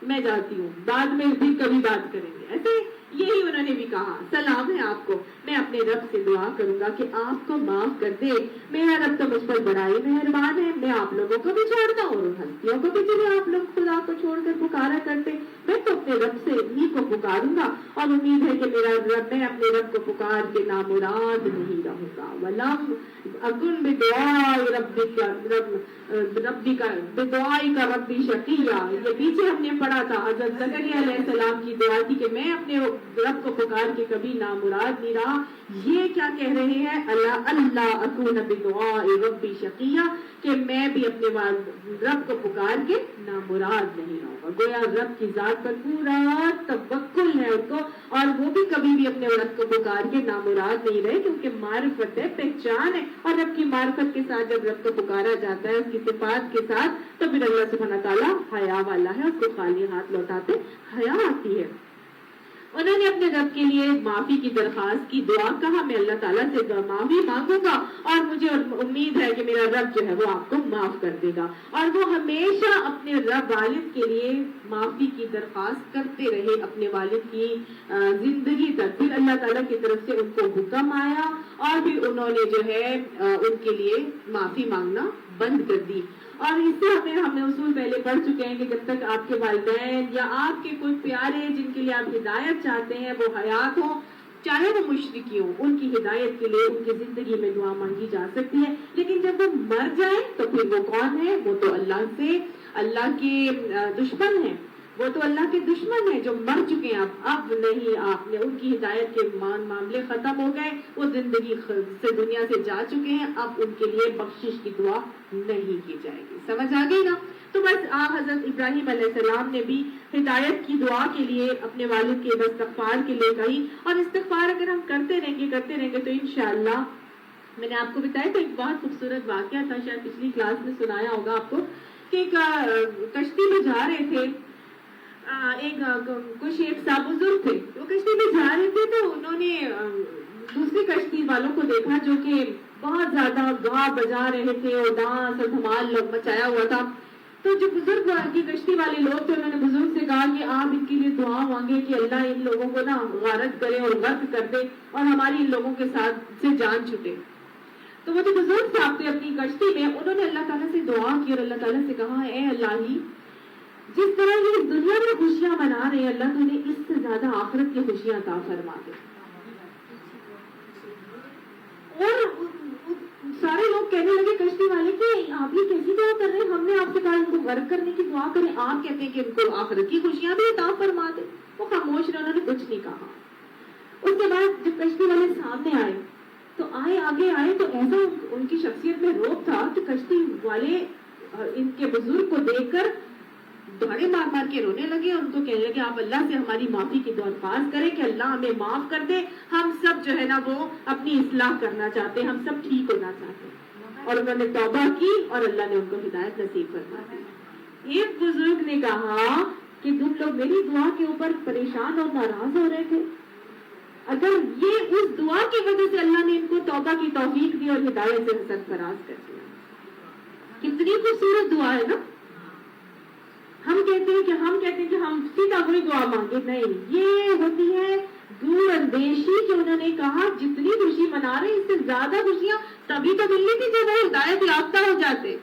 میں جاتی ہوں، بعد میں بھی کبھی بات کریں گے. ایسے یہی انہوں نے بھی کہا سلام ہے آپ کو، میں اپنے رب سے دعا کروں گا کہ آپ کو معاف کر دے، میرا رب تو مجھ پر بڑا ہی مہربان ہے، میں آپ لوگوں کو بھی چھوڑتا ہوں اور ہستیوں کو بھی، جنہیں آپ لوگ خدا کو چھوڑ کر پکارا کرتے، میں تو اپنے رب سے ہی کو پکاروں گا، اور امید ہے کہ میرا رب، میں اپنے رب کو پکار کے نامراد نہیں رہوں گا. ولم اکن بدعاء ربی کا ربی شقیہ. یہ پیچھے ہم نے پڑھا تھا، حضرت زکریا علیہ السلام کی دعا تھی کہ میں اپنے رب کو پکار کے کبھی نامراد نہیں رہا. یہ کیا کہہ رہے ہیں؟ اللہ اکون بدعاء ربی شقیہ، کہ میں بھی اپنے رب کو پکار کے نامراد نہیں رہوں گا. گویا رب کی ذات پر پورا توکل ہے ان کو، اور وہ بھی کبھی بھی اپنے رب کو پکار کے نامراد نہیں رہے، کیونکہ معرفت ہے، پہچان ہے، اور رب کی معرفت کے ساتھ جب رب کو پکارا جاتا ہے اس کی صفات کے ساتھ، تو پھر اللہ سبحانہ تعالیٰ حیا والا ہے، اس کو خالی ہاتھ لوٹاتے حیا آتی ہے. انہوں نے اپنے رب کے لیے معافی کی درخواست کی، دعا کہا میں اللہ تعالیٰ سے معافی مانگوں گا، اور مجھے امید ہے کہ میرا رب جو ہے وہ آپ کو معاف کر دے گا. اور وہ ہمیشہ اپنے رب والد کے لیے معافی کی درخواست کرتے رہے اپنے والد کی زندگی تک. پھر اللہ تعالیٰ کی طرف سے ان کو حکم آیا، اور پھر انہوں نے جو ہے ان کے لیے معافی مانگنا بند کر دی. اور اس سے ہم نے اصول پہلے پڑھ چکے ہیں کہ جب تک آپ کے والدین یا آپ کے کوئی پیارے جن کے لیے آپ ہدایت چاہتے ہیں وہ حیات ہوں، چاہے وہ مشرکی ہوں، ان کی ہدایت کے لیے ان کی زندگی میں دعا مانگی جا سکتی ہے. لیکن جب وہ مر جائیں تو پھر وہ کون ہے؟ وہ تو اللہ کے دشمن ہیں، وہ تو اللہ کے دشمن ہیں جو مر چکے ہیں. اب نہیں، آپ نے ان کی ہدایت کے معاملے ختم ہو گئے، وہ زندگی سے دنیا سے جا چکے ہیں، اب ان کے لیے بخشش کی دعا نہیں کی جائے گی. سمجھ آ گئی نا؟ تو بس حضرت ابراہیم علیہ السلام نے بھی ہدایت کی دعا کے لیے اپنے والد کے استغفار کے لیے کہی. اور استغفار اگر ہم کرتے رہیں گے تو انشاءاللہ، میں نے آپ کو بتایا تھا ایک بہت خوبصورت واقعہ تھا، شاید پچھلی کلاس میں سنایا ہوگا آپ کو، کہ ایک کشتی میں جا رہے تھے، کچھ ایک بزرگ تھے، وہ کشتی میں جا رہے تھے، تو انہوں نے دوسری کشتی والوں کو دیکھا جو کہ بہت زیادہ گا بجا رہے تھے اور ڈانس اور دھمال مچایا ہوا تھا. تو جو بزرگ کی کشتی والے لوگ تھے انہوں نے بزرگ سے کہا کہ آپ ان کے لیے دعا مانگے کہ اللہ ان لوگوں کو نا غارت کرے اور غرق کر دے اور ہماری ان لوگوں کے ساتھ سے جان چھٹے. تو وہ جو بزرگ صاحب تھے اپنی کشتی میں، انہوں نے اللہ تعالیٰ سے دعا کی اور اللہ تعالیٰ سے کہا اے اللہ ہی، جس طرح یہ اس دنیا میں خوشیاں منا رہے ہیں، اللہ تو انہیں اس سے زیادہ آخرت کی خوشیاں عطا فرما دے. اور سارے لوگ کہنے لگے کشتی والے کہ آپ یہ کیسی دعا کر رہے ہیں، ہم نے آپ سے کہا ان کو غرق کرنے کی دعا کریں، آپ کہتے ہیں کہ ان کو آخرت کی خوشیاں بھی عطا فرما دے. وہ خاموش رہے، انہوں نے کچھ نہیں کہا. اس کے بعد جب کشتی والے سامنے آئے تو آگے آئے تو ایسا ان کی شخصیت میں روب تھا کہ کشتی والے ان کے بزرگ کو دیکھ کر دوڑے مار کے رونے لگے، اور ان کو کہنے لگے آپ اللہ سے ہماری معافی کی درخواست کریں کہ اللہ ہمیں معاف کر دے، ہم سب جو ہے نا وہ اپنی اصلاح کرنا چاہتے ہیں، ہم سب ٹھیک ہونا چاہتے ہیں. اور انہوں نے توبہ کی اور اللہ نے ان کو ہدایت نصیب فرما دی. ایک بزرگ نے کہا کہ تم لوگ میری دعا کے اوپر پریشان اور ناراض ہو رہے تھے، اگر یہ اس دعا کی وجہ سے اللہ نے ان کو توبہ کی توفیق دی اور ہدایت سے سرفراز کر دیا. کتنی خوبصورت دعا ہے نا. ہم کہتے ہیں کہ ہم سیدھا وہی دعا مانگے، نہیں، یہ ہوتی ہے دور اندیشی کہ انہوں نے کہا جتنی خوشی منا رہے اس سے زیادہ خوشیاں تبھی تو ملنی تھی جب وہ ہدایت یافتہ ہو جاتے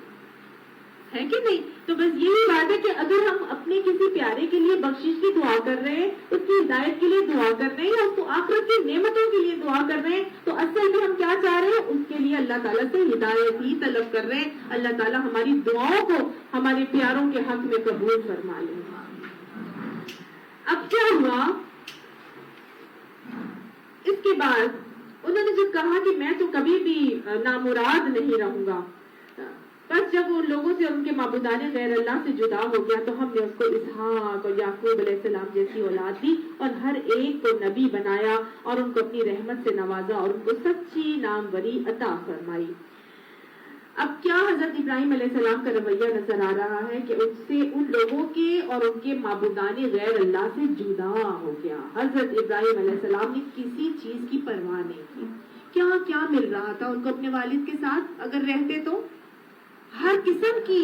ہے کہ نہیں. تو بس یہی بات ہے کہ اگر ہم اپنے کسی پیارے کے لیے بخشش کی دعا کر رہے ہیں، اس کی ہدایت کے لیے دعا کر رہے ہیں، یا اس کو آخرت کی نعمتوں کے لیے دعا کر رہے ہیں، تو اصل میں ہم کیا چاہ رہے ہیں؟ اس کے لیے اللہ تعالیٰ سے ہدایت ہی طلب کر رہے ہیں. اللہ تعالیٰ ہماری دعاؤں کو ہمارے پیاروں کے حق میں قبول فرما لیں. اب کیا ہوا؟ اس کے بعد انہوں نے جب کہا کہ میں تو کبھی بھی نامراد نہیں رہوں گا، بس جب ان لوگوں سے ان کے معبودان غیر اللہ سے جدا ہو گیا تو ہم نے اس کو اسحاق اور یعقوب علیہ السلام جیسی اولاد دی اور ہر ایک کو نبی بنایا اور ان کو اپنی رحمت سے نوازا اور ان کو سچی ناموری عطا فرمائی. اب کیا حضرت ابراہیم علیہ السلام کا رویہ نظر آ رہا ہے کہ ان سے ان لوگوں کے اور ان کے معبودان غیر اللہ سے جدا ہو گیا. حضرت ابراہیم علیہ السلام نے کسی چیز کی پرواہ نہیں کی. کیا مل رہا تھا ان کو اپنے والد کے ساتھ اگر رہتے تو؟ ہر قسم کی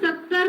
70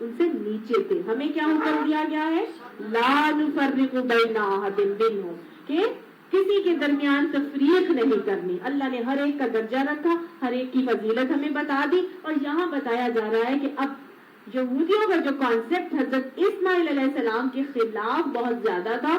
ان سے نیچے تھے. ہمیں کیا حکم دیا گیا ہے؟ لا نفرق بین احد منہم، کہ کسی کے درمیان تفریق نہیں کرنی. اللہ نے ہر ایک کا درجہ رکھا، ہر ایک کی فضیلت ہمیں بتا دی. اور یہاں بتایا جا رہا ہے کہ اب یہودیوں کا جو کانسیپٹ حضرت اسماعیل علیہ السلام کے خلاف بہت زیادہ تھا.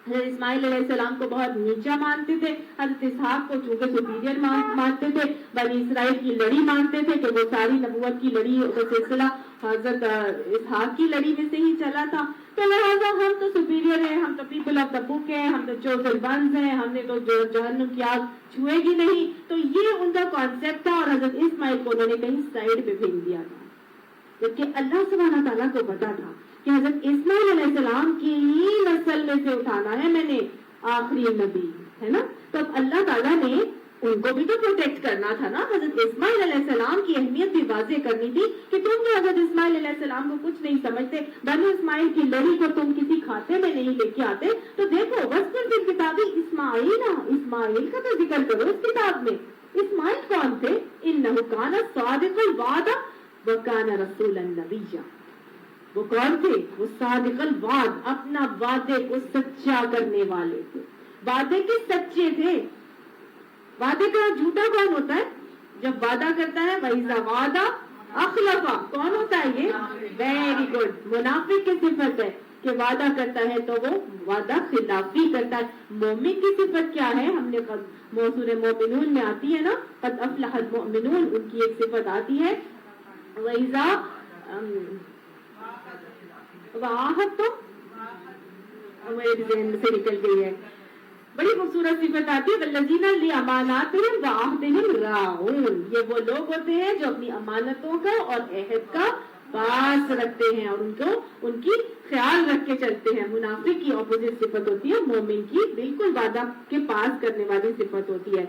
حضرت اسماعیل علیہ السلام کو بہت نیچا مانتے تھے، حضرت اسحاق کو چونکہ سپیریئر مانتے تھے، بنی اسرائیل کی لڑی مانتے تھے کہ وہ ساری نبوت کی لڑی کا سلسلہ حضرت اسحاق کی لڑی میں سے ہی چلا تھا. تو لہٰذا ہم تو سپیریئر ہیں، ہم تو پیپل آف دا بک ہیں، ہم تو چوزن ونز ہیں، ہم نے تو جہنم کی آگ چھوئے گی نہیں. تو یہ ان کا کانسیپٹ تھا اور حضرت اسماعیل کو انہوں نے کہیں سائڈ پہ پھینک دیا تھا. جبکہ اللہ سبحانہ تعالیٰ کو پتا تھا کہ حضرت اسماعیل علیہ السلام کی ہی نسل میں سے اٹھانا ہے میں نے آخری نبی، ہے نا. تو اب اللہ تعالیٰ نے ان کو بھی تو پروٹیکٹ کرنا تھا نا. حضرت اسماعیل علیہ السلام کی اہمیت بھی واضح کرنی تھی کہ تم جو حضرت اسماعیل علیہ السلام کو کچھ نہیں سمجھتے، بنو اسماعیل کی لڑی کو تم کسی کھاتے میں نہیں لے کے آتے. تو دیکھو وذکر فی الکتاب اسماعیل، اسماعیل کا تو ذکر کرو اس کتاب میں. اسماعیل کون تھے؟ انہ کان صادق الوعد وکان رسولا نبیا. وہ کون تھے؟ وہ صادق الوعد، اپنا وعدے کو سچا کرنے والے تھے. وعدے کے سچے تھے. وعدے کا جھوٹا کون ہوتا ہے؟ جب وعدہ کرتا ہے وَإِذَا وَعَدَ أَخْلَفَ. کون ہوتا ہے یہ؟ Very good. منافق کی صفت ہے کہ وعدہ کرتا ہے تو وہ وعدہ خلافی کرتا ہے. مومن کی صفت کیا ہے؟ ہم نے سورہ مومنون میں آتی ہے نا، قد افلح المؤمنون، ان کی ایک صفت آتی ہے وَإِذَا وَعَاهَدْتُمْ، میرے ذہن سے نکل گئی ہے، بڑی خوبصورت صفت آتی ہے وَالَّذِينَ لِأَمَانَاتِهِمْ وَعَهْدِهِمْ رَاعُونَ. یہ وہ لوگ ہوتے ہیں جو اپنی امانتوں کا اور عہد کا پاس رکھتے ہیں اور ان کی خیال رکھ کے چلتے ہیں. منافق کی اپوزٹ صفت ہوتی ہے، مومن کی بالکل وعدہ کے پاس کرنے والی صفت ہوتی ہے.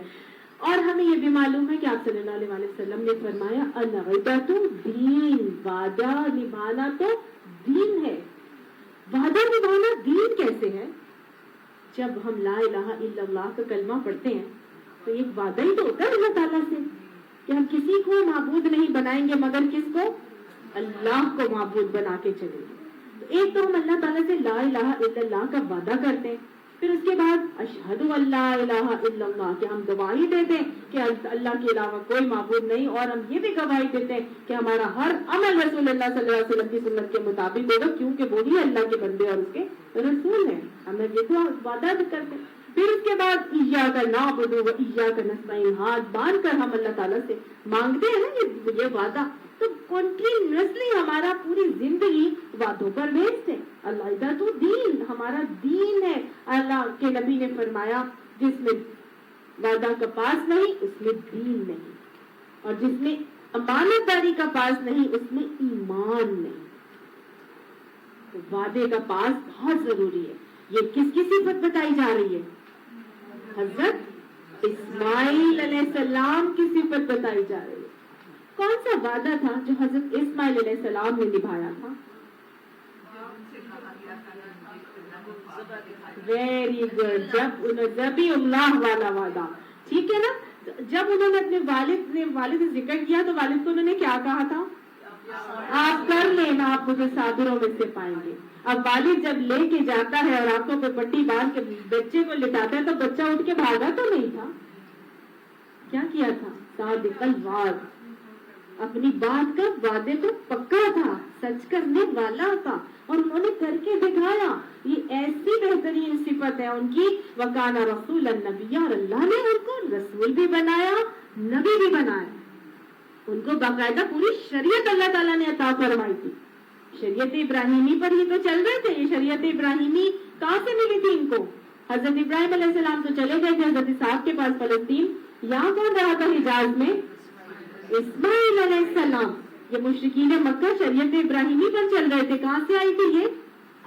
اور ہمیں یہ بھی معلوم ہے کہ آپ صلی اللہ علیہ وسلم نے فرمایا العہدۃ دین، وعدہ نبھانا تو دین ہے. وعدہ نبھانا دین کیسے ہے؟ جب ہم لا الہ الا اللہ کا کلمہ پڑھتے ہیں تو ایک وعدہ ہی تو ہوتا ہے اللہ تعالیٰ سے کہ ہم کسی کو معبود نہیں بنائیں گے مگر کس کو؟ اللہ کو معبود بنا کے چلیں گے. تو ایک تو ہم اللہ تعالیٰ سے لا الہ الا اللہ کا وعدہ کرتے ہیں، پھر اس کے بعد اشہد ان لا الہ الا اللہ، کہ ہم گواہی دیتے ہیں کہ اللہ کے علاوہ کوئی معبود نہیں، اور ہم یہ بھی گواہی دیتے ہیں کہ ہمارا ہر عمل رسول اللہ صلی اللہ علیہ وسلم کی سنت کے مطابق ہوگا کیونکہ وہی اللہ کے بندے اور اس کے رسول ہیں. ہم یہ تو وعدہ کرتے ہیں. پھر اس کے بعد ایاک نعبد و ایاک نستعین، ہاتھ باندھ کر ہم اللہ تعالیٰ سے مانگتے ہیں نا یہ وعدہ. تو کنٹینیوسلی ہمارا پوری زندگی وعدوں پر بیسڈ ہے. اللہ تو دین، ہمارا دین ہے. اللہ کے نبی نے فرمایا جس میں وعدہ کا پاس نہیں اس میں دین نہیں، اور جس میں امانت داری کا پاس نہیں اس میں ایمان نہیں. تو وعدے کا پاس بہت ضروری ہے. یہ کس کی صفت بتائی جا رہی ہے؟ حضرت اسماعیل علیہ السلام کی صفت بتائی جا رہی ہے. کون سا وعدہ تھا جو حضرت اسماعیل علیہ السلام نے نبھایا تھا؟ Very good. جب ذبیح اللہ والا وعدہ، ٹھیک ہے نا. جب انہوں نے اپنے والد سے ذکر کیا تو والد کو انہوں نے کیا کہا تھا؟ آپ کر لینا، آپ مجھے صابروں میں سے پائیں گے. اب والد جب لے کے جاتا ہے اور آنکھوں پہ پٹی باندھ کے بچے کو لٹاتا ہے تو بچہ اٹھ کے بھاگا تو نہیں تھا. کیا کیا تھا؟ صادق الوعد، اپنی بات کا وعدے کو پکا تھا، سچ کرنے والا تھا، اور انہوں نے کر کے دکھایا. یہ ایسی بہترین صفت ہے ان کی. وکانا رسول النبی، اور اللہ نے ان کو رسول بھی بنایا، نبی بھی بنایا. ان کو باقاعدہ پوری شریعت اللہ تعالیٰ نے عطا فرمائی تھی. شریعت ابراہیمی پر ہی تو چل رہے تھے. یہ شریعت ابراہیمی کہاں سے ملی تھی ان کو؟ حضرت ابراہیم علیہ السلام تو چلے گئے تھے حضرت اسحاق کے پاس فلسطین. یہاں کون رہا تھا حجاز میں؟ اسماعیل علیہ السلام. یہ مشرکین مکہ شریعت ابراہیمی پر چل رہے تھے. کہاں سے آئی تھی یہ؟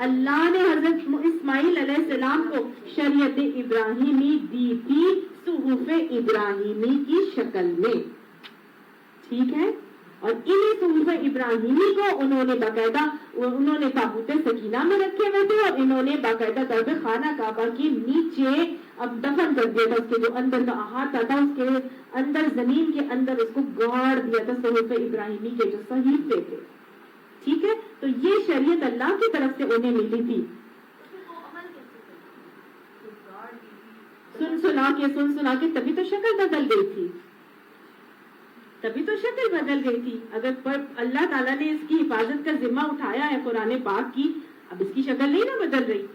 اللہ نے حضرت اسماعیل علیہ السلام کو شریعت ابراہیمی دی تھی صحف ابراہیمی کی شکل میں. ٹھیک ہے. اور انہی صحف ابراہیمی کو انہوں نے باقاعدہ تابوت سکینہ میں رکھے ہوئے تھے، اور انہوں نے باقاعدہ طور پہ خانہ کعبہ کے نیچے اب دفن کر دیا تھا. اس کے جو اندر کا احاطہ تھا اس کے اندر زمین کے اندر اس کو گاڑ دیا تھا صحف ابراہیمی کے جو صحیفے تھے. ٹھیک ہے, تو یہ شریعت اللہ کی طرف سے انہیں ملی تھی. سن سنا کے تبھی تو شکل بدل گئی تھی, اگر اللہ تعالیٰ نے اس کی حفاظت کا ذمہ اٹھایا ہے قرآن پاک کی, اب اس کی شکل نہیں نا بدل رہی.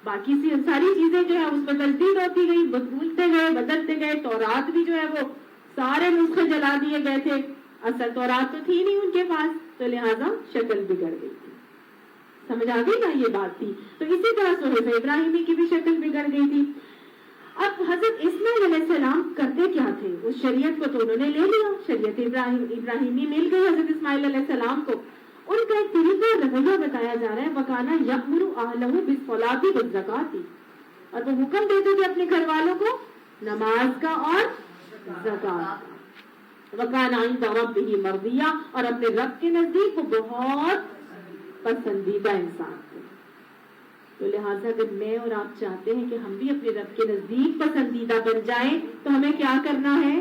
باقی ساری چیزیں جو ہے اس پر تجدید ہوتی گئی, بھولتے گئے, بدلتے گئے. تورات بھی جو ہے وہ سارے نسخے جلا دیے گئے تھے, اصل تورات تو تھی نہیں ان کے پاس, تو لہٰذا شکل بگڑ گئی تھی. سمجھ آ گئی نا یہ بات تھی. تو اسی طرح صحیفہ ابراہیمی کی بھی شکل بگڑ گئی تھی. اب حضرت اسماعیل علیہ السلام کرتے کیا تھے؟ اس شریعت کو تو انہوں نے لے لیا, شریعت ابراہیمی مل گئی حضرت اسماعیل علیہ السلام کو. ان کا ایک طریقہ رویہ بتایا جا رہا ہے, وَكَانَ يَأْمُرُ أَهْلَهُ بِالصَّلَاةِ وَالزَّكَاةِ, اور وہ حکم دیتے تھے اپنے گھر والوں کو نماز کا اور زکات. وَكَانَ عِندَ رَبِّهِ مَرْضِيًّا, اور اپنے رب کے نزدیک وہ بہت پسندیدہ انسان تھے. تو لہٰذا اگر میں اور آپ چاہتے ہیں کہ ہم بھی اپنے رب کے نزدیک پسندیدہ بن جائیں, تو ہمیں کیا کرنا ہے؟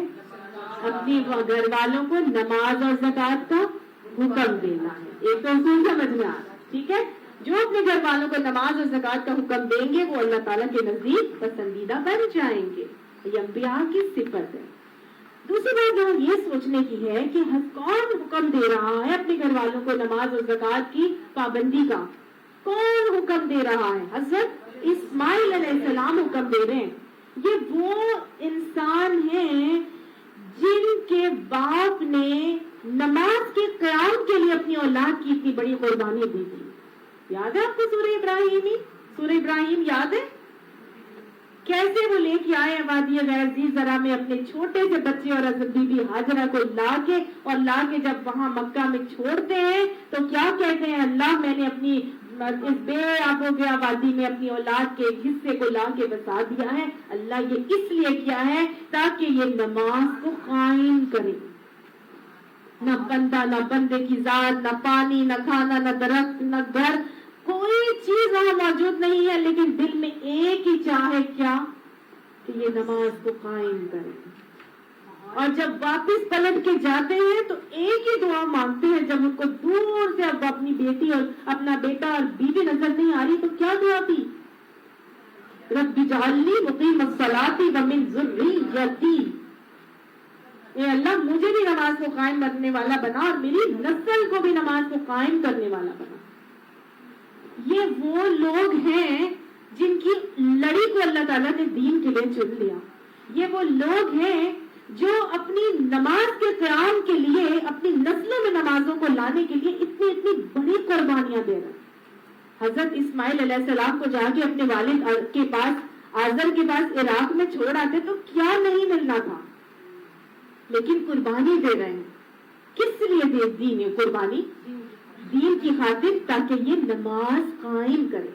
اپنے گھر والوں کو نماز اور زکات کا حکم دینا ہے. ایک تو اصول سمجھ میں آ رہا ہے, ٹھیک ہے؟ جو اپنے گھر والوں کو نماز اور زکات کا حکم دیں گے وہ اللہ تعالیٰ کے نزدیک پسندیدہ بن جائیں گے. یہ انبیاء کی صفت ہے. دوسری بات یہاں یہ سوچنے کی ہے کہ کون حکم دے رہا ہے اپنے گھر والوں کو نماز اور زکات کی پابندی کا؟ کون حکم دے رہا ہے؟ حضرت اسماعیل علیہ السلام حکم دے رہے ہیں. یہ وہ انسان ہیں جن کے باپ نے نماز کے قیام کے لیے اپنی اولاد کی اتنی بڑی قربانی دی تھی. یاد ہے آپ کو سورہ ابراہیم یاد ہے؟ کیسے وہ لے کے آئے وادی غیر ذی زرع میں اپنے چھوٹے سے بچے اور حضرت بی بی ہاجرہ کو لا کے جب وہاں مکہ میں چھوڑتے ہیں تو کیا کہتے ہیں؟ اللہ میں نے اپنی اس بے آب و گیا وادی میں اپنی اولاد کے حصے کو لا کے بسا دیا ہے. اللہ یہ اس لیے کیا ہے تاکہ یہ نماز کو قائم کرے. نہ بندہ نہ بندے کی ذات, نہ پانی, نہ کھانا, نہ درخت, نہ گھر, کوئی چیز وہاں موجود نہیں ہے, لیکن دل میں ایک ہی چاہے کیا کہ یہ نماز کو قائم کرے. اور جب واپس پلٹ کے جاتے ہیں تو ایک ہی دعا مانگتے ہیں. جب ان کو دور سے اب اپنی بیٹی اور اپنا بیٹا اور بیوی نظر نہیں آ رہی تو کیا دعا تھی؟ رب اجعلنی مقیم الصلاۃ ومن ذریتی, اے اللہ مجھے بھی نماز کو قائم کرنے والا بنا اور میری نسل کو بھی نماز کو قائم کرنے والا بنا. یہ وہ لوگ ہیں جن کی لڑی کو اللہ تعالیٰ نے دین کے لیے چن لیا. یہ وہ لوگ ہیں جو اپنی نماز کے قیام کے لیے اپنی نسلوں میں نمازوں کو لانے کے لیے اتنی بڑی قربانیاں دے رہے ہیں. حضرت اسماعیل علیہ السلام کو جا کے اپنے والد کے پاس آزر کے پاس عراق میں چھوڑ آتے تو کیا نہیں ملنا تھا, لیکن قربانی دے رہے ہیں. کس لیے دے دین ہے قربانی؟ دین کی خاطر, تاکہ یہ نماز قائم کرے.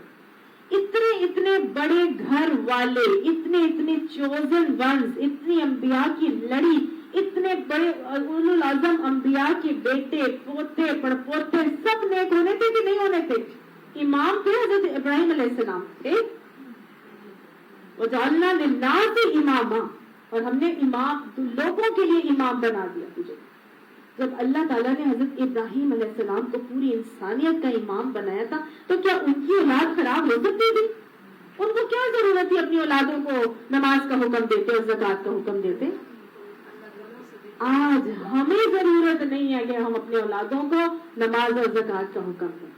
اتنے بڑے گھر والے, اتنے چوزن ونز, اتنی انبیاء کی لڑی, اتنے بڑے اولو العزم انبیاء کے بیٹے پوتے پڑپوتے سب نیک ہونے تھے کہ نہیں ہونے تھے؟ امام تھے حضرت ابراہیم علیہ السلام تھے. وَجَعَلْنَا لِلنَّاسِ إِمَامًا, اور ہم نے امام لوگوں کے لیے امام بنا دیا تجھے. جب اللہ تعالیٰ نے حضرت ابراہیم علیہ السلام کو پوری انسانیت کا امام بنایا تھا تو کیا ان کی اولاد خراب ہو سکتی تھی؟ ان کو کیا ضرورت تھی اپنی اولادوں کو نماز کا حکم دیتے اور زکات کا حکم دیتے؟ آج ہمیں ضرورت نہیں ہے کہ ہم اپنے اولادوں کو نماز اور زکات کا حکم دیں.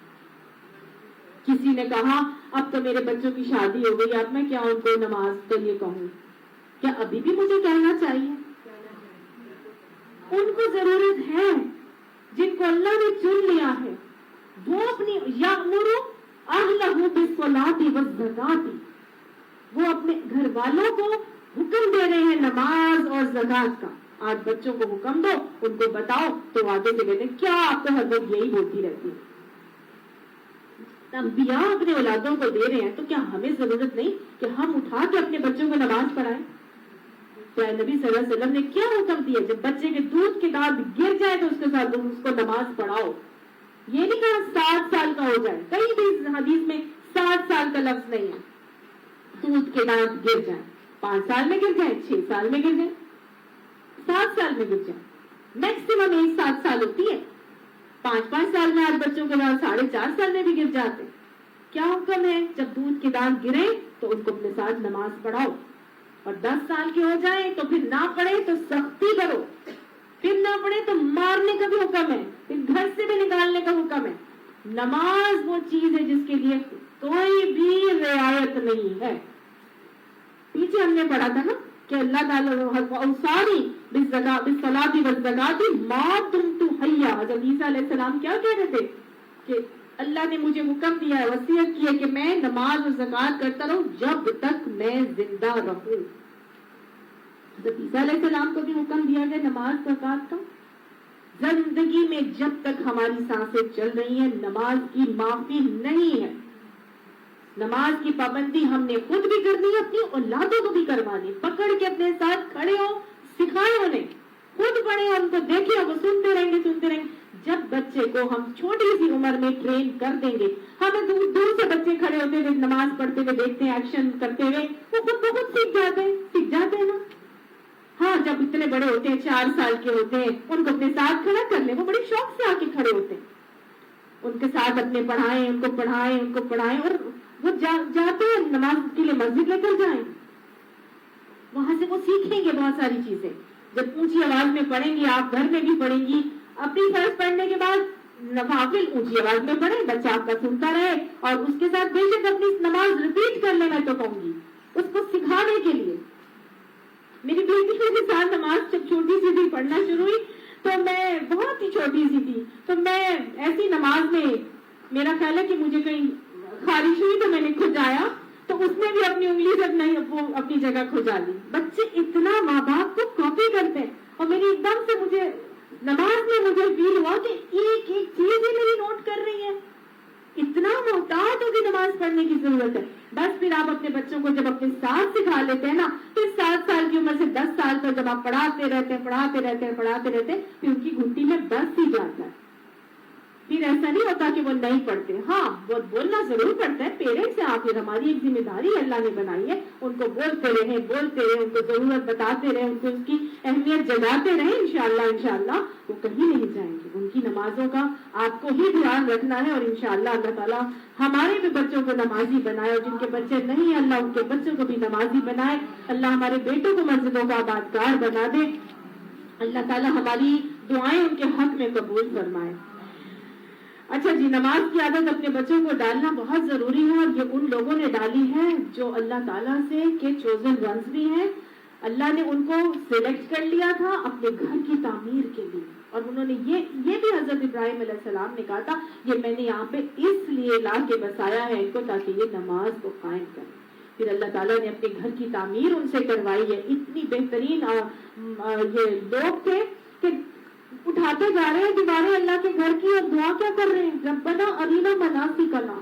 کسی نے کہا اب تو میرے بچوں کی شادی ہو گئی, اب میں کیا ان کو نماز کے لیے کہوں؟ کیا ابھی بھی مجھے کہنا چاہیے؟ ان کو ضرورت ہے جن کو اللہ نے چن لیا ہے, وہ اپنی یأمر اہلہ بالصلاۃ والزکاۃ, وہ اپنے گھر والوں کو حکم دے رہے ہیں نماز اور زکات کا. آج بچوں کو حکم دو, ان کو بتاؤ تو آگے سے کہتے ہیں کیا آپ کو حضرت یہی بولتی رہتی ہے. انبیاء اپنے اولادوں کو دے رہے ہیں تو کیا ہمیں ضرورت نہیں کہ ہم اٹھا کے اپنے بچوں کو نماز پڑھائیں؟ نبی صلی اللہ علیہ وسلم نے کیا حکم دیا, جب بچے کے دودھ کے دانت گر جائے تو اس کے ساتھ اس کو نماز پڑھاؤ. یہ نہیں کہا 7 سال کا ہو جائے, کہیں بھی حدیث میں 7 سال کا لفظ نہیں ہے. دودھ کے دانت گر جائیں, 5 سال میں گر جائیں, 6 سال میں گر جائیں, 7 سال میں گر جائیں, میکسیمم ایج 7 سال ہوتی ہے. 5 سال میں آج بچوں کے بعد 4.5 سال میں بھی گر جاتے ہیں. کیا حکم ہے؟ جب دودھ کے دانت گرے تو ان کو اپنے ساتھ نماز پڑھاؤ، اور 10 سال کے ہو جائیں تو پھر نہ پڑھے تو سختی کرو، پھر نہ پڑھے تو مارنے کا بھی حکم ہے، پھر گھر سے بھی نکالنے کا حکم ہے. نماز وہ چیز ہے جس کے لیے کوئی بھی رعایت نہیں ہے. پیچھے ہم نے پڑھا تھا نا کہ اللہ تعالیٰ اوصانی بالصلاۃ والزکاۃ ما دمت حیا. حضرت عیسیٰ علیہ السلام کیا کہہ رہے تھے کہ اللہ نے مجھے حکم دیا ہے، وصیت کی ہے کہ میں نماز اور زکات کرتا رہوں جب تک میں زندہ رہوں. حضرت عیسیٰ علیہ السلام کو بھی حکم دیا گیا نماز زکات کا. زندگی میں جب تک ہماری سانسیں چل رہی ہیں نماز کی معافی نہیں ہے. نماز کی پابندی ہم نے خود بھی کرنی ہے، اپنی اولادوں کو بھی کروانی. پکڑ کے اپنے ساتھ کھڑے ہو، سکھائے انہیں، خود پڑھے اور ان کو دیکھے، وہ سنتے رہیں گے. جب بچے کو ہم چھوٹی سی عمر میں ٹرین کر دیں گے، ہمیں دور دور سے بچے کھڑے ہوتے ہوئے نماز پڑھتے ہوئے دیکھتے ہیں، ایکشن کرتے ہوئے، وہ خود بہت سیکھ جاتے ہیں نا. ہاں جب اتنے بڑے ہوتے ہیں، 4 سال کے ہوتے ہیں، ان کو اپنے ساتھ کھڑا کر لیں، وہ بڑے شوق سے آ کے کھڑے ہوتے ہیں. ان کے ساتھ اپنے پڑھائیں، ان کو پڑھائیں اور وہ جاتے ہیں نماز کے لیے مسجد لے کر جائیں. وہاں سے وہ سیکھیں گے بہت ساری چیزیں. جب اونچی آواز میں پڑھیں گی، آپ گھر میں بھی پڑھیں گی، اپنی فرض پڑھنے کے بعد نوافل اونچی آواز میں پڑھیں، بچہ آپ کا سنتا رہے اور اس کے ساتھ بے شک اپنی نماز ریپیٹ کر لیں. میں تو کہوں گی اس کو سکھانے کے لیے. میری بیٹی کے ساتھ نماز جب چھوٹی سی تھی پڑھنا شروع ہوئی تو میں بہت ہی چھوٹی سی تھی، تو میں ایسی نماز میں میرا خیال ہے کہ مجھے کہیں خارش ہوئی تو میں نے کھجایا تو اس نے بھی اپنی انگلی سے اپنی جگہ کھجا لی. بچے اتنا ماں باپ کو کاپی کرتے ہیں اور میری ایک دم سے مجھے نماز میں مجھے فیل ہوا کہ ایک ایک چیز ہی میری نوٹ کر رہی ہے. اتنا محتاط ہوگی نماز پڑھنے کی ضرورت ہے. بس پھر آپ اپنے بچوں کو جب اپنے ساتھ سکھا لیتے ہیں نا، پھر 7 سال کی عمر سے 10 سال تک جب آپ پڑھاتے رہتے پھر ان کی گھٹی میں بس ہی جاتا ہے. پھر ایسا نہیں ہوتا کہ وہ نہیں پڑھتے. ہاں وہ بولنا ضرور پڑتا ہے، پیرنٹس ہیں آخر، ہماری ایک ذمہ داری اللہ نے بنائی ہے. ان کو بولتے رہیں، ان کو ضرورت بتاتے رہیں، ان کو اس کی اہمیت جگاتے رہیں. انشاءاللہ وہ کہیں نہیں جائیں گے. ان کی نمازوں کا آپ کو ہی دھیان رکھنا ہے اور انشاءاللہ اللہ تعالیٰ ہمارے بھی بچوں کو نمازی بنائے اور جن کے بچے نہیں ہیں اللہ ان کے بچوں کو بھی نمازی بنائے. اللہ ہمارے بیٹوں کو مسجدوں کا آبادکار بنا دے. اللہ تعالیٰ ہماری دعائیں ان کے حق میں قبول فرمائے. اچھا جی، نماز کی عادت اپنے بچوں کو ڈالنا بہت ضروری ہے اور یہ ان لوگوں نے ڈالی ہے جو اللہ تعالیٰ سے کے چوزن ونس بھی ہیں. اللہ نے ان کو سلیکٹ کر لیا تھا اپنے گھر کی تعمیر کے لیے، اور انہوں نے یہ بھی حضرت ابراہیم علیہ السلام نے کہا تھا یہ میں نے یہاں پہ اس لیے لا کے بسایا ہے ان کو تاکہ یہ نماز کو قائم کریں. پھر اللہ تعالیٰ نے اپنے گھر کی تعمیر ان سے کروائی ہے. اتنی بہترین یہ لوگ تھے کہ اٹھاتے جا رہے ہیں دیواریں اللہ کے گھر کی اور دعا کیا کر رہے ہیں، ربنا ارینا مناسکنا،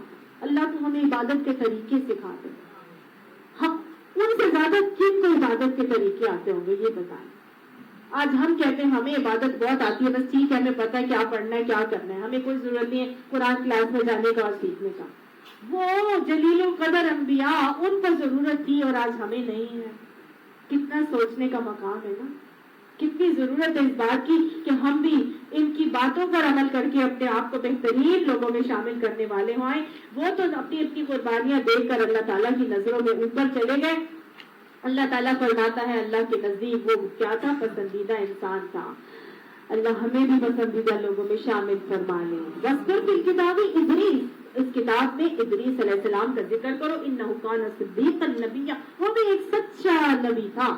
اللہ تو ہمیں عبادت کے طریقے سکھا دے. ہم ان سے زیادہ کن کو عبادت کے طریقے آتے ہوں گے یہ بتائیں. آج ہم کہتے ہیں ہمیں عبادت بہت آتی ہے، بس ٹھیک ہے ہمیں پتہ ہے کیا پڑھنا ہے کیا کرنا ہے، ہمیں کوئی ضرورت نہیں ہے قرآن کلاس میں جانے کا اور سیکھنے کا. وہ جلیل القدر انبیاء ان کو ضرورت تھی اور آج ہمیں نہیں ہے. کتنا سوچنے کا مقام ہے نا. کتنی ضرورت ہے اس بات کی کہ ہم بھی ان کی باتوں پر عمل کر کے اپنے آپ کو بہترین لوگوں میں شامل کرنے والے ہوئیں. وہ تو اپنی قربانیاں دیکھ کر اللہ تعالیٰ کی نظروں میں اوپر چلے گئے. اللہ تعالیٰ فرماتا ہے اللہ کے نزدیک وہ کیا تھا، پسندیدہ انسان تھا. اللہ ہمیں بھی پسندیدہ لوگوں میں شامل فرما لے. وَاذْكُرْ فِي الْكِتَابِ ادریس، اس کتاب میں ادریس علیہ السلام کا ذکر کرو. إِنَّهُ كَانَ صِدِّيقًا نَبِيًّا، وہ بھی ایک سچا نبی تھا.